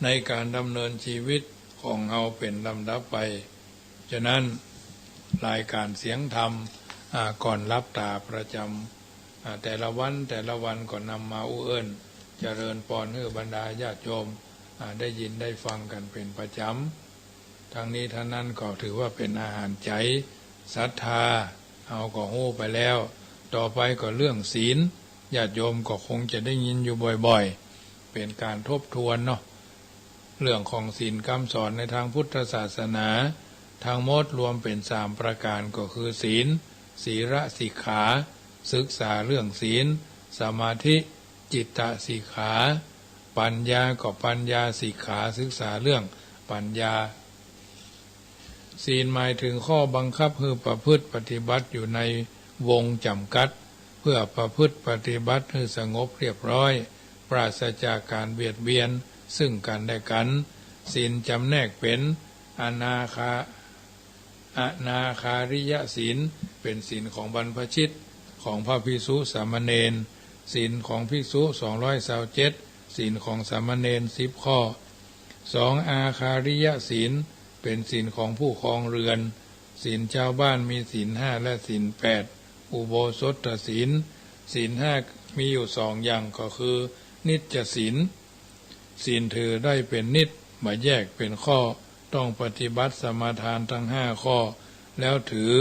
ในการดำเนินชีวิตของเราเป็นลำดับไปฉะนั้นรายการเสียงธรรมก่อนรับตาประจำแต่ละวันก็นำมาอู้เอิ้นเจริญปอนให้บรรดาญาติโยมได้ยินได้ฟังกันเป็นประจำทางนี้ท่านั้นก็ถือว่าเป็นอาหารใจศรัทธาเอาก็โห่ไปแล้วต่อไปก็เรื่องศีลญาติโยมก็คงจะได้ยินอยู่บ่อยๆเป็นการทบทวนเนาะเรื่องของศีลคำสอนในทางพุทธศาสนาทั้งหมดรวมเป็น3ประการก็คือศีลศีลสิกขาศึกษาเรื่องศีลสมาธิจิตตสิกขาปัญญาก็ปัญญาสิกขาศึกษาเรื่องปัญญาศีลหมายถึงข้อบังคับให้ประพฤติปฏิบัติอยู่ในวงจำกัดเพื่อประพฤติปฏิบัติให้สงบเรียบร้อยปราศจากการเบียดเบียนซึ่งกันและกันศีลจำแนกเป็นอนาคาริยศีลเป็นศีลของบรรพชิตของพระภิกษุสามเณรศีลของภิกษุ227ศีลของสามเณร10 ข้อ2อาคาริยศีลเป็นศีลของผู้ครองเรือนศีลชาวบ้านมีศีล5และศีล8อุโบสถศีลศีล5มีอยู่2อย่างก็คือนิจจศีลศีลถือได้เป็นนิจมาแยกเป็นข้อต้องปฏิบัติสมาทานทั้ง5ข้อแล้วถือ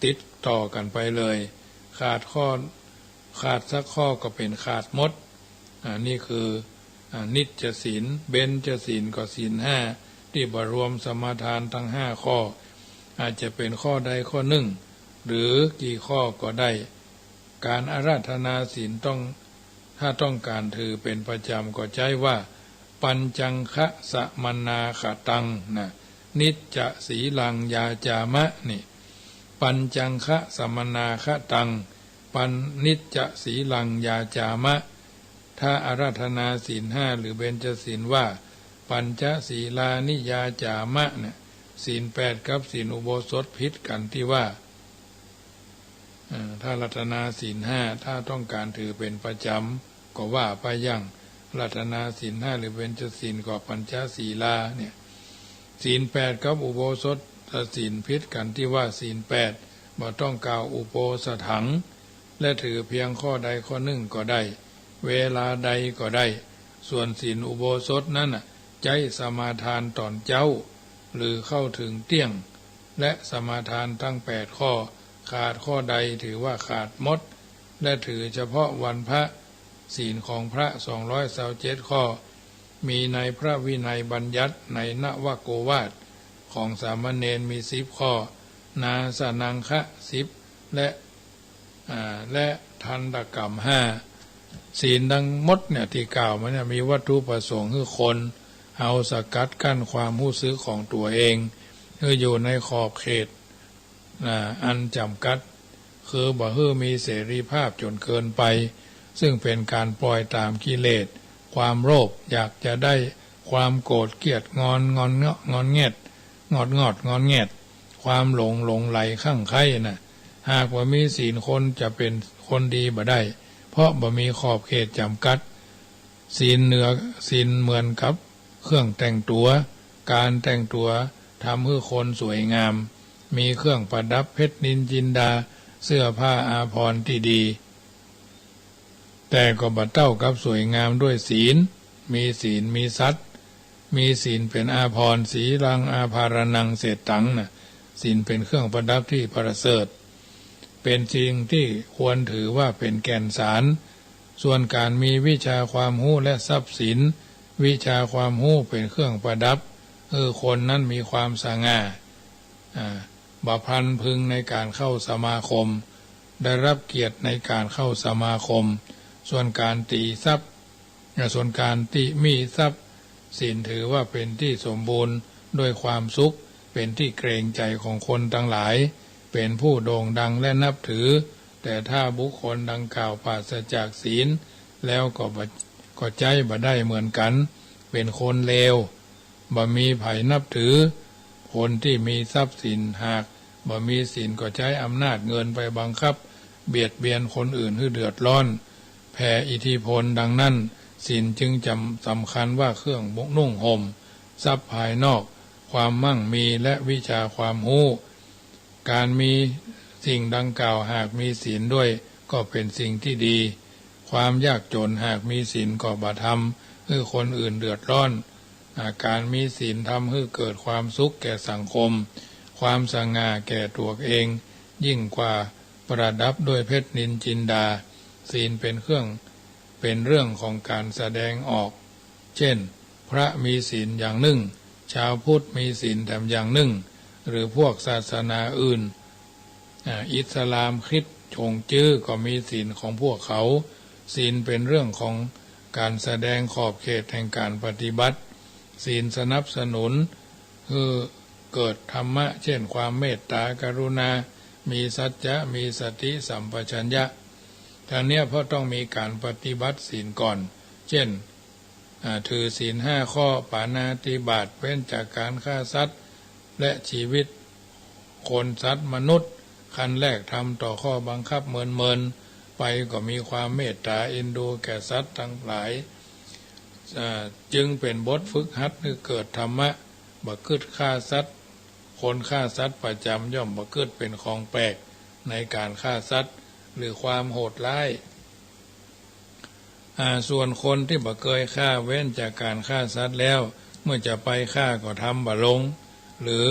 ติดต่อกันไปเลยขาดสักข้อก็เป็นขาดหมดนี่คือนิจจศีลเบญจศีลก็ศีล5ที่บรวมสมาทานทั้ง5ข้ออาจจะเป็นข้อใดข้อหนึ่งหรือกี่ข้อก็ได้การอาราธนาศีลถ้าต้องการถือเป็นประจำก็ใช้ว่าปัญจังคะสมนาขตังนะนิจจศีลังยาจามะนี่ปัญจังคะสมนาขตังปัญนิจจศีลังยาจามะถ้าอาราธนาศีล5หรือเบญจศีลว่าปัญจศีลานิยาจามะเนี่ยศีล8กับศีลอุโบสถผิดกันที่ว่าถ้าอาราธนาศีล5ถ้าต้องการถือเป็นประจำก็ว่าไปอย่างอาราธนาศีล5หรือเบญจศีลก็ปัญจศีลาเนี่ยศีล8กับอุโบสถศีลผิดกันที่ว่าศีล8บ่ต้องกล่าวอุโบสถังและถือเพียงข้อใดข้อหนึ่งก็ได้เวลาใดก็ได้ส่วนศีลอุโบสถนั้นใจสมาทานตอนเจ้าหรือเข้าถึงเตี้ยงและสมาทานทั้ง8ข้อขาดข้อใดถือว่าขาดหมดและถือเฉพาะวันพระศีลของพระ227ข้อมีในพระวินัยบัญญัติในนวโกวาทของสามเณรมี10ข้อนาสนังคะ10และทันตกรรม5ศีลทั้งหมดเนี่ยที่กล่าวมาเนี่ยมีวัตถุประสงค์คือคนเอาสกัดกั้นความรู้สึกของตัวเองคืออยู่ในขอบเขตอันจำกัดคือบ่ให้มีเสรีภาพจนเกินไปซึ่งเป็นการปล่อยตามกิเลสความโลภอยากจะได้ความโกรธเกลียดงอนเงียดงอนแงดความหลงไหลข้างใครน่ะหากว่ามีศีลคนจะเป็นคนดีบ่ได้เพราะบ่มีขอบเขตจำกัดศีลเหมือนกับเครื่องแต่งตัวการแต่งตัวทำให้คนสวยงามมีเครื่องประดับเพชรนินจินดาเสื้อผ้าอาภรณ์ที่ดีแต่ก็บ่เท่ากับสวยงามด้วยศีลมีสัตย์ มีศีลเป็นอาภรณ์สีลังอาภารนังเศษตังน่ะศีลเป็นเครื่องประดับที่ประเสริฐเป็นสิ่งที่ควรถือว่าเป็นแก่นสารส่วนการมีวิชาความรู้และทรัพย์สินวิชาความรู้เป็นเครื่องประดับคนนั้นมีความสง่าบ่พลันพึงในการเข้าสมาคมได้รับเกียรติในการเข้าสมาคมส่วนการตีทรัพย์ส่วนการติมีทรัพย์ศีลถือว่าเป็นที่สมบูรณ์ด้วยความสุขเป็นที่เกรงใจของคนทั้งหลายเป็นผู้โด่งดังและนับถือแต่ถ้าบุคคลดังกล่าวปราศจากศีลแล้วก็ใจบ่ได้เหมือนกันเป็นคนเลวบ่มีไผนับถือคนที่มีทรัพย์สินหากบ่มีศีลก็ใช้อำนาจเงินไปบังคับเบียดเบียนคนอื่นให้เดือดร้อนแผ่อิทธิพลดังนั้นศีลจึงสำคัญว่าเครื่องนุ่งห่มทรัพย์ภายนอกความมั่งมีและวิชาความรู้การมีสิ่งดังกล่าวหากมีศีลด้วยก็เป็นสิ่งที่ดีความยากจนหากมีศีลก็บ่ทำให้คนอื่นเดือดร้อนการมีศีลทำให้เกิดความสุขแก่สังคมความสง่าแก่ตัวเองยิ่งกว่าประดับด้วยเพชรนินจินดาศีลเป็นเรื่องของการแสดงออกเช่นพระมีศีลอย่างหนึ่งชาวพุทธมีศีลแต่อย่างหนึ่งหรือพวกศาสนาอื่นอิสลามคริสต์ชงจื้อก็มีศีลของพวกเขาศีลเป็นเรื่องของการแสดงขอบเขตแห่งการปฏิบัติศีลสนับสนุนคือเกิดธรรมะเช่นความเมตตากรุณามีสัจจะมีสติสัมปชัญญะทั้งนี้เพราะต้องมีการปฏิบัติศีลก่อนเช่นถือศีล5 ข้อปาณาติบาตเว้นจากการฆ่าสัตว์และชีวิตคนสัตว์มนุษย์ขั้นแรกทำต่อข้อบังคับเมินไปก็มีความเมตตาเอ็นดูแก่สัตว์ทั้งหลายจึงเป็นบทฝึกหัดให้เกิดธรรมะบ่คิดฆ่าสัตว์คนฆ่าสัตว์ประจำย่อมบ่คิดเป็นของแปลกในการฆ่าสัตว์หรือความโหดร้ายส่วนคนที่บ่เคยฆ่าเว้นจากการฆ่าสัตว์แล้วเมื่อจะไปฆ่าก็ทำบ่ลงหรือ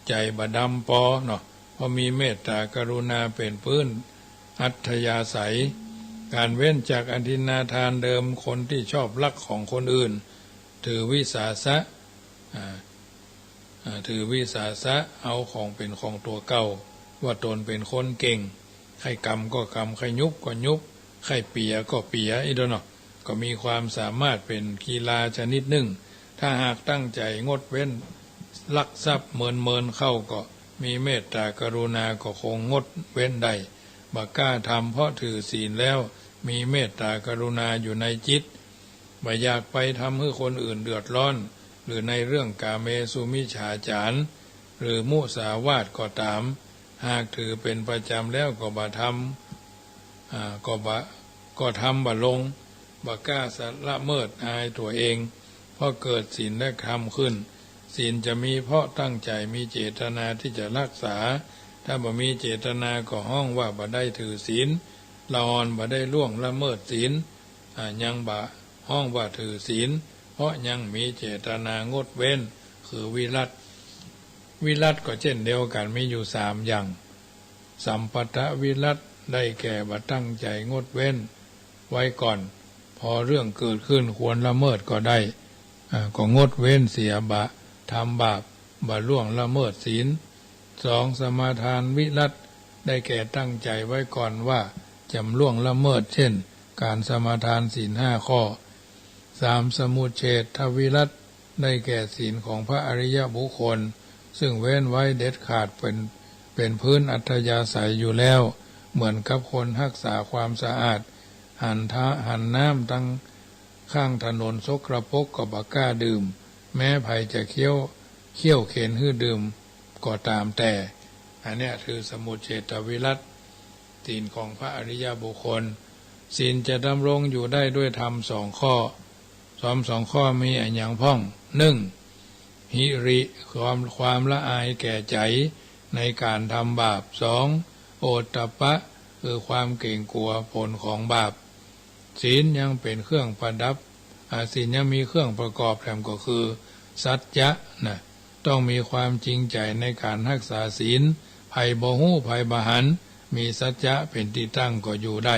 ใจบ่ดำปอเนาะเพราะมีเมตตากรุณาเป็นพื้นอัธยาศัยการเว้นจากอธินาทานเดิมคนที่ชอบลักของคนอื่นถือวิสาสะเอาของเป็นของตัวเก่าว่าตนเป็นคนเก่งใครกำก็กำใครยุบก็ยุบใครเปียก็เปียอีกเนาะก็มีความสามารถเป็นกีฬาชนิดหนึ่งถ้าหากตั้งใจงดเว้นลักทรัพย์เมินเข้าก็มีเมตตากรุณาก็คงงดเว้นได้บ่กล้าทำเพราะถือศีลแล้วมีเมตตากรุณาอยู่ในจิตบ่อยากไปทำให้คนอื่นเดือดร้อนหรือในเรื่องกาเมสุมิจฉาจารหรือมุสาวาทก็ตามหากถือเป็นประจำแล้วก็บ่ทำก็ทำบ่ลงบ่กล้าละเมิดอายตัวเองเพราะเกิดศีลและธรรมขึ้นศีลจะมีเพราะตั้งใจมีเจตนาที่จะรักษาถ้าบ่มีเจตนาก็ห้องว่าบ่ได้ถือศีลละอ่อนบ่ได้ล่วงละเมิดศีลยังบ่ห้องว่าถือศีลเพราะยังมีเจตนางดเว้นคือวิรัตก็เช่นเดียวกันมีอยู่3อย่างสัมปทวิรัตได้แก่บ่ตั้งใจงดเว้นไว้ก่อนพอเรื่องเกิดขึ้นควรละเมิดก็ได้ก็งดเว้นเสียบะทำบาปบ่ล่วงละเมิดศีล2สมาทานวิรัตได้แก่ตั้งใจไว้ก่อนว่าจะล่วงละเมิดเช่นการสมาทานศีล5 ข้อ3สมุเฉทวิรัตได้แก่ศีลของพระอริยบุคคลซึ่งเว้นไว้เด็ดขาดเป็นพื้นอัธยาศัยอยู่แล้วเหมือนกับคนรักษาความสะอาดหันน้ำตั้งข้างถนนสกปรกก็บ่กล้าดื่มแม้ภัยจะเคี้ยวเข็นให้ดื่มก็ตามแต่อันนี้คือสมุเฉทวิรัตศีลของพระอริยบุคคลศีลจะดำรงอยู่ได้ด้วยธรรม2 ข้อ2 ข้อมีอย่างพ้อง1หิริความละอายแก่ใจในการทำบาป2โอตตัปปะคือความเกรงกลัวผลของบาปศีลยังเป็นเครื่องประดับศีลยังมีเครื่องประกอบแถมก็คือ สัจจะนะต้องมีความจริงใจในการรักษาศีลภัยบ่ฮู้ภัยบ่หันมีสัจจะเป็นที่ตั้งก็อยู่ได้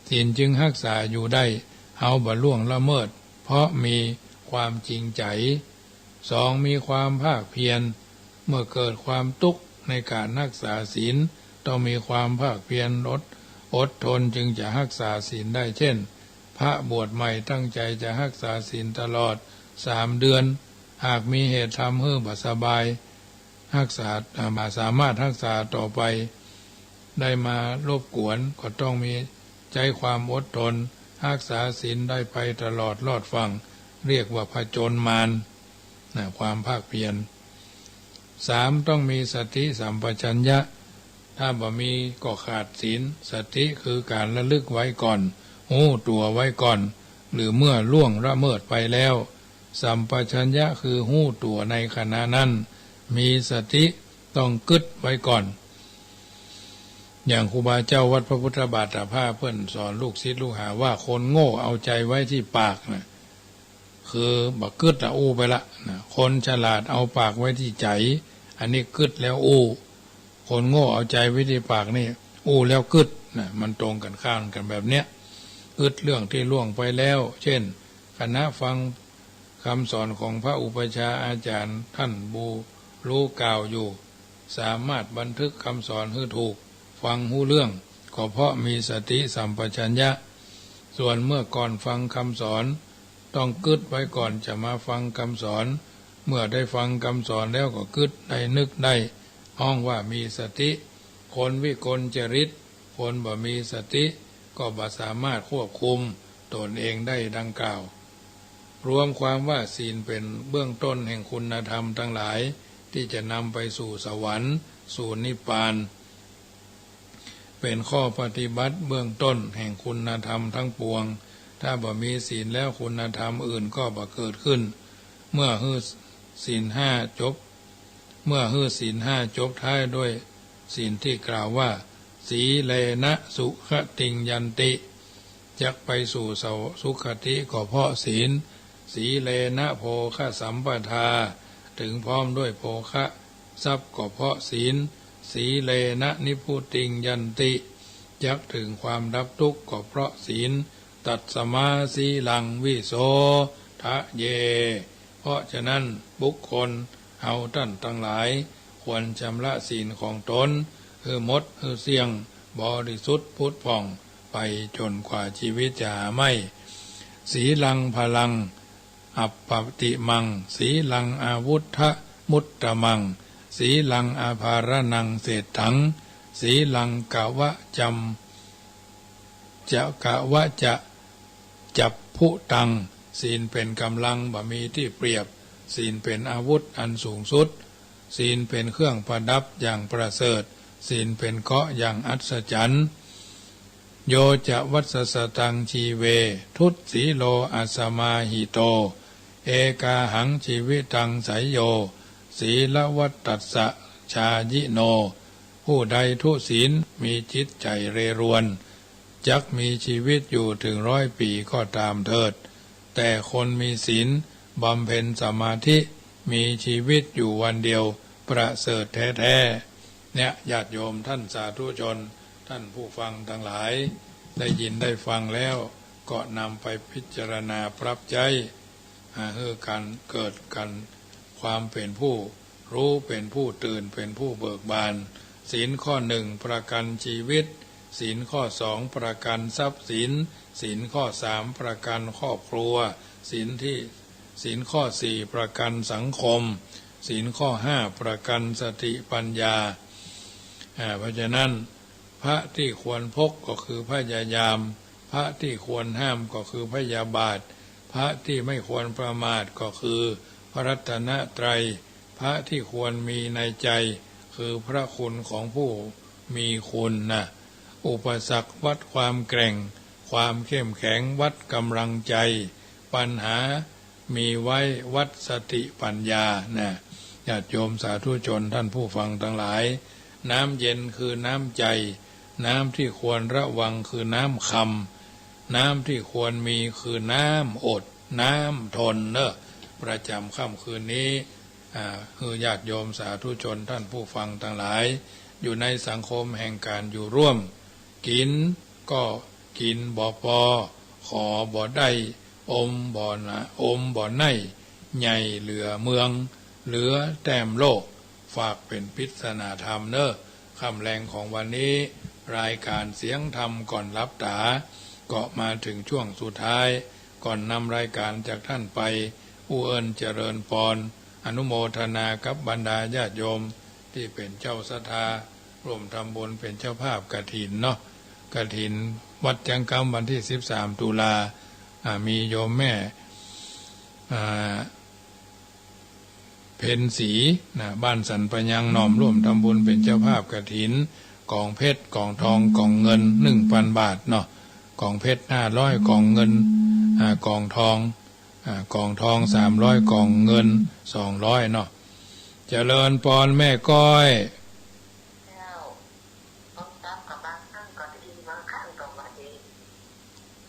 ศีลจึงรักษาอยู่ได้เฮาบ่ล่วงละเมิดเพราะมีความจริงใจสองมีความภาคเพียรเมื่อเกิดความทุกข์ในการรักษาศีลต้องมีความภาคเพียรอดทนจึงจะรักษาศีลได้เช่นพระบวชใหม่ตั้งใจจะรักษาศีลตลอด3 เดือนหากมีเหตุทำให้บ่สบายรักษาสามารถรักษาต่อไปได้มารบกวนก็ต้องมีใจความอดทนรักษาศีลได้ไปตลอดรอดฟังเรียกว่าผจญมารความภาคเพียร3ต้องมีสติสัมปชัญญะถ้าบ่มีก็ขาดศีลสติคือการระลึกไว้ก่อนรู้ตัวไว้ก่อนหรือเมื่อล่วงละเมิดไปแล้วสัมปชัญญะคือรู้ตัวในขณะนั้นมีสติต้องกึดไว้ก่อนอย่างครูบาเจ้าวัดพระพุทธบาทผ้าเพื่อนสอนลูกศิษย์ลูกหาว่าคนโง่เอาใจไว้ที่ปากนะคือบักกึดอู้ไปละนะคนฉลาดเอาปากไว้ที่ใจอันนี้กึดแล้วอู้คนโง่เอาใจไว้ที่ปากนี่อู้แล้วกึดนะมันตรงกันข้ามกันแบบเนี้ยกึดเรื่องที่ล่วงไปแล้วเช่นคณะฟังคำสอนของพระอุปัชฌาย์อาจารย์ท่านรู้กล่าวอยู่สามารถบันทึกคำสอนให้ถูกฟังหูเรื่องก็เพราะมีสติสัมปชัญญะส่วนเมื่อก่อนฟังคำสอนต้องกึดไว้ก่อนจะมาฟังคำสอนเมื่อได้ฟังคำสอนแล้วก็กึดได้นึกได้อ้องว่ามีสติคนวิกลจริตคนบ่มีสติก็บ่สามารถควบคุมตนเองได้ดังกล่าวรวมความว่าศีลเป็นเบื้องต้นแห่งคุณธรรมทั้งหลายที่จะนำไปสู่สวรรค์สู่นิพพานเป็นข้อปฏิบัติเบื้องต้นแห่งคุณธรรมทั้งปวงถ้าบ่มีศีลแล้วคุณธรรมอื่นก็บ่เกิดขึ้นเมื่อฮื้อศีล5จบท้ายด้วยศีลที่กล่าวว่าสีเลนะสุขติงยันติจักไปสู่สุขติก็เพราะศีลสีเลนะโภคสัมปทาถึงพร้อมด้วยโภคะทรัพย์ก็เพราะศีลสีเลนะนิพุติงยันติจักถึงความดับทุกข์ก็เพราะศีลตัดสมาสีลังวิโสทะเยเพราะฉะนั้นบุคคลเฮาท่านทั้งหลายควรชำระศีลของตนหมดเสี่ยงบริสุทธิ์พุทธผ่องไปจนกว่าชีวิตจะไม่สีลังพลังอัปปติมังสีลังอาวุธะมุตตมังสีลังอาภารนังเศษถังสีลังกะวะจะจับผู้ตังศีลเป็นกำลังบ่มีที่เปรียบศีลเป็นอาวุธอันสูงสุดศีลเป็นเครื่องประดับอย่างประเสริฐศีลเป็นเกราะอย่างอัศจรรย์โยจะวัสสตังชีเวทุตสีโลอัสมาหิโตเอกาหังชีวิตังไสยโยศีลวัตตัสสะชายิโนผู้ใดทุศีลมีจิตใจเรรวนจักมีชีวิตอยู่ถึง100 ปีก็ตามเถิดแต่คนมีศีลบำเพ็ญสมาธิมีชีวิตอยู่วันเดียวประเสริฐแท้ๆเนี่ยญาติโยมท่านสาธุชนท่านผู้ฟังทั้งหลายได้ยินได้ฟังแล้วก็นำไปพิจารณาปรับใจเพื่อการเกิดกันความเป็นผู้รู้เป็นผู้ตื่นเป็นผู้เบิกบานศีลข้อ1ประกันชีวิตศีลข้อ2ประกันทรัพย์สินศีลข้อ3ประกันครอบครัวศีลข้อ4ประกันสังคมศีลข้อ5ประกันสติปัญญาเพราะฉะนั้นพระที่ควรพกก็คือพยายามพระที่ควรห้ามก็คือพยาบาทพระที่ไม่ควรประมาทก็คือพระรัตนตรัยพระที่ควรมีในใจคือพระคุณของผู้มีคุณนะอุปสรรควัดความแกร่งความเข้มแข็งวัดกำลังใจปัญหามีไว้วัดสติปัญญานะญาติโยมสาธุชนท่านผู้ฟังทั้งหลายน้ำเย็นคือน้ำใจน้ำที่ควรระวังคือน้ำคำน้ำที่ควรมีคือน้ำอดน้ำทนเพ ประจำค่ำคืนนี้คือญาติโยมสาธุชนท่านผู้ฟังทั้งหลายอยู่ในสังคมแห่งการอยู่ร่วมกินก็กินบ่พอขอบ่ได้อมบ่นะอมบ่ในใหญ่เหลือเมืองเหลือแต้มโลกฝากเป็นพิศนาธรรมเนอะค่ำแรงของวันนี้รายการเสียงธรรมก่อนรับตาก็มาถึงช่วงสุดท้ายก่อนนำรายการจากท่านไปผู้เอิญเจริญพรอนุโมทนากับบรรดาญาติโยมที่เป็นเจ้าศรัทธาร่วมทำบุญเป็นเจ้าภาพกฐินเนาะกฐินวัดจังกำวันที่13 ตุลามีโยมแม่เพ็ญศรีบ้านสันปะยังน้อมร่วมทำบุญเป็นเจ้าภาพกฐินกองเพชรกองทองกองเงิน 1,000 บาทเนาะกองเพชร500กองเงินกองทอง300กองเงิน200เนาะเจริญพรแม่ก้อย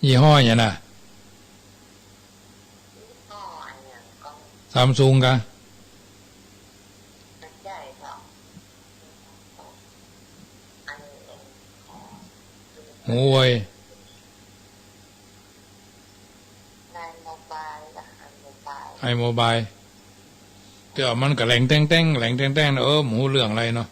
ยี่ห้ออย่างน่ะซัมซุงกะหูไวไอโมบายเดี๋ยวมันก็แหลงแต้งแหลงแต้งหมูเรื่องอะไรเนาะ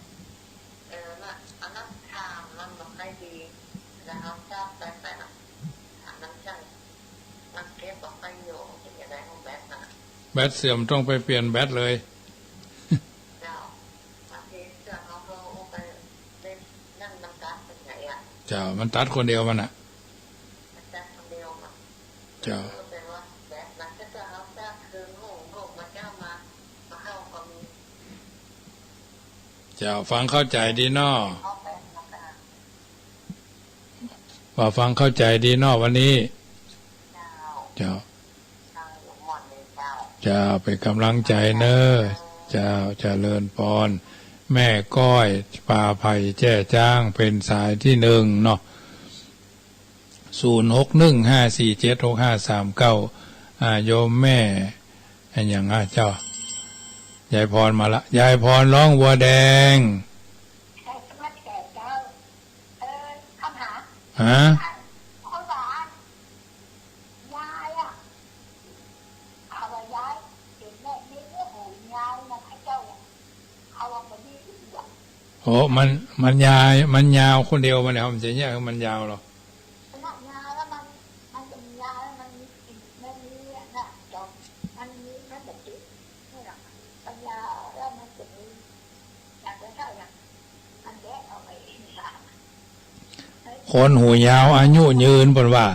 แบตเสื่อมต้องไปเปลี่ยนแบตเลยเจ้ามันตัดคนเดียวมันอ่ะเจ้าฟังเข้าใจดีเนาะว่าฟังเข้าใจดีเนาะวันนี้เจ้าเป็นกำลังใจเนอะเจ้าเจริญพรแม่ก้อยป่าไผ่แจ้จ้างเป็นสายที่1เนาะ0615476539โยมแม่อย่างเจ้ายายพรมาละยายพรร้องวัวแดงฮะโอ้มันยาวคนเดียวมันเนี่ยมันจะเนี่ยมันยาวหรอคนหูยาวอายุยืนเพิ่นว่า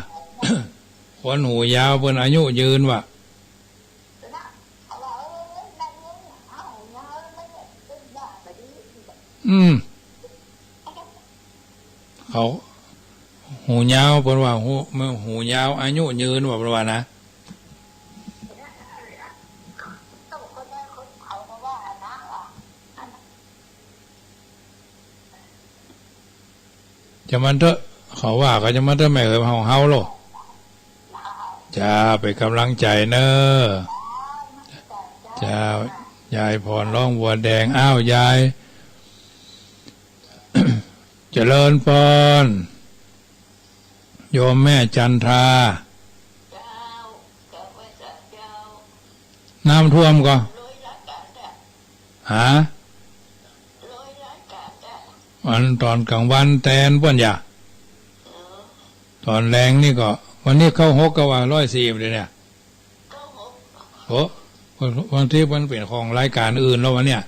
คนหูยาวเพิ่นอายุยืนว่ะเขาหูยาวเพิ่นว่าหูยาวอายุยืนว่าเพิ่นว่านะจะมันเถอะเขาว่าก็จะมันเถอะไม่เคยเฮาหรอกจะไปกำลังใจเนอะจะยายพรร้องวัวแดงอ้าวยาย เจริญพรโยมแม่จันทราน้ำท่วมก็หาวันตอนกลางวันแตนป่นอย่าตอนแรงนี่ก็วันนี้เข้า6ก็ว่า140เลยเนี่ยโอ้บางทีมันเปลี่ยนของรายการอื่นแล้ววะเนี่ย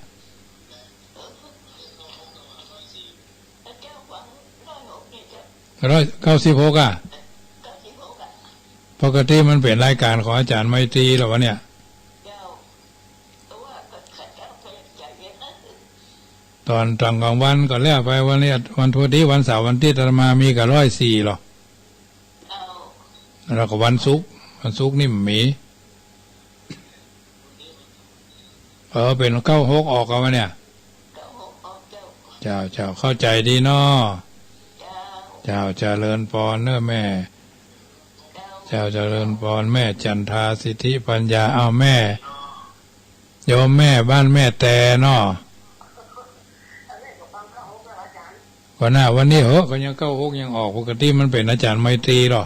196อ่ะปกติมันเป็นรายการของอาจารย์ไมตรีแล้ววะเนี่ยตอนกลางวันก็แล้วไปวันนี้วันพุธที่วันเสาร์วันที่อาตมามีกับ104หรอแล้วก็วันศุกร์นี่มีเป็น96ออกกันวะเนี่ยเจ้าเข้าใจดีเนาะเจ้าเจริญพรเนอะแม่ เจ้าเจริญพรแม่จันทาสิทธิปัญญาเอาแม่โยมแม่บ้านแม่แต่เนาะวันหน้าวันนี้เหรอก็ยังเข้าหกยังออกปกติมันเป็นอาจารย์ไมตรีหรอ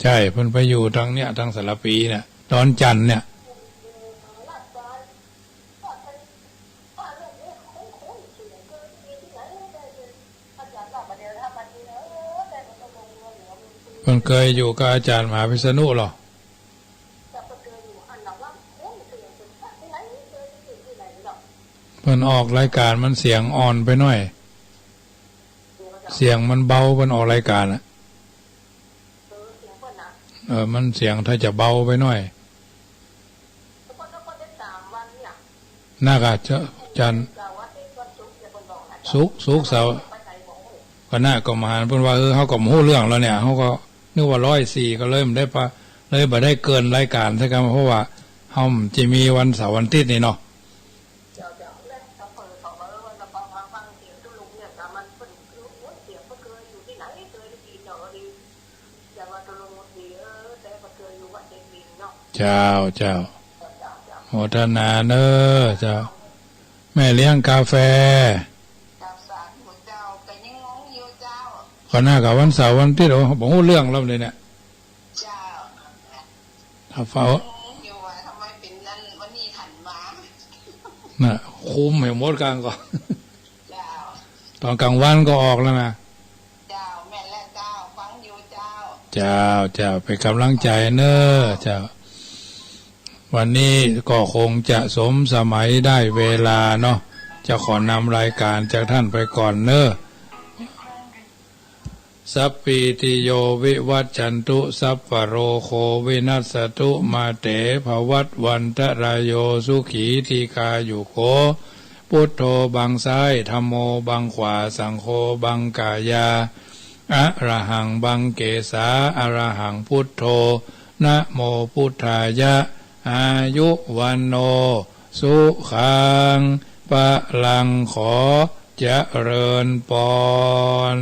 ใช่เพิ่นไปอยู่ทางเนี้ยทางสารปีเนี่ยตอนจันเนี่ยเพิ่นเคยอยู่กับอาจารย์มหาพิษณุหรอเพิ่นออกรายการมันเสียงอ่อนไปหน่อยเสียงมันเบาเพิ่นออกรายการอะมันเสียงถ้าจะเบาไปหน่อยน่ากะจันสุกเสาร์ก็น่าก็มาเพิ่นว่าเขาก็รู้เรื่องแล้วเนี่ยเขาก็นึกว่า104ก็เลยไม่ได้เลยบ่ได้เกินรายการซะกันเพราะว่าเฮาจะมีวันเสาร์วันอาทิตย์นี่เนาะเจ้าโมทนาเนอเจ้าแม่เลี้ยงกาแฟก็น่ากับวันเสาร์วันที่เราบอกว่าเรื่องเราเลยเนี่ยถ้าเฝ้าน่ะคุ้มเหมดกลางก่อนตอนกลางวันก็ออกแล้วนะเจ้าเป็นกำลังใจเนอเจ้าวันนี้ก็คงจะสมสมัยได้เวลาเนาะจะขอนำรายการจากท่านไปก่อนเนอสัพพิติโยวิวัชชันตุสัพพโรโควินัสตุมาเตภวัตวันตรายโยสุขีทีคายุโกพุทโธบังซ้ายธัมโมบังขวาสังโฆบังกายาอะระหังบังเกสาอะระหังพุทโธนะโมพุทธายะอายุวันโนสุขังปะลังขอเจริญปอน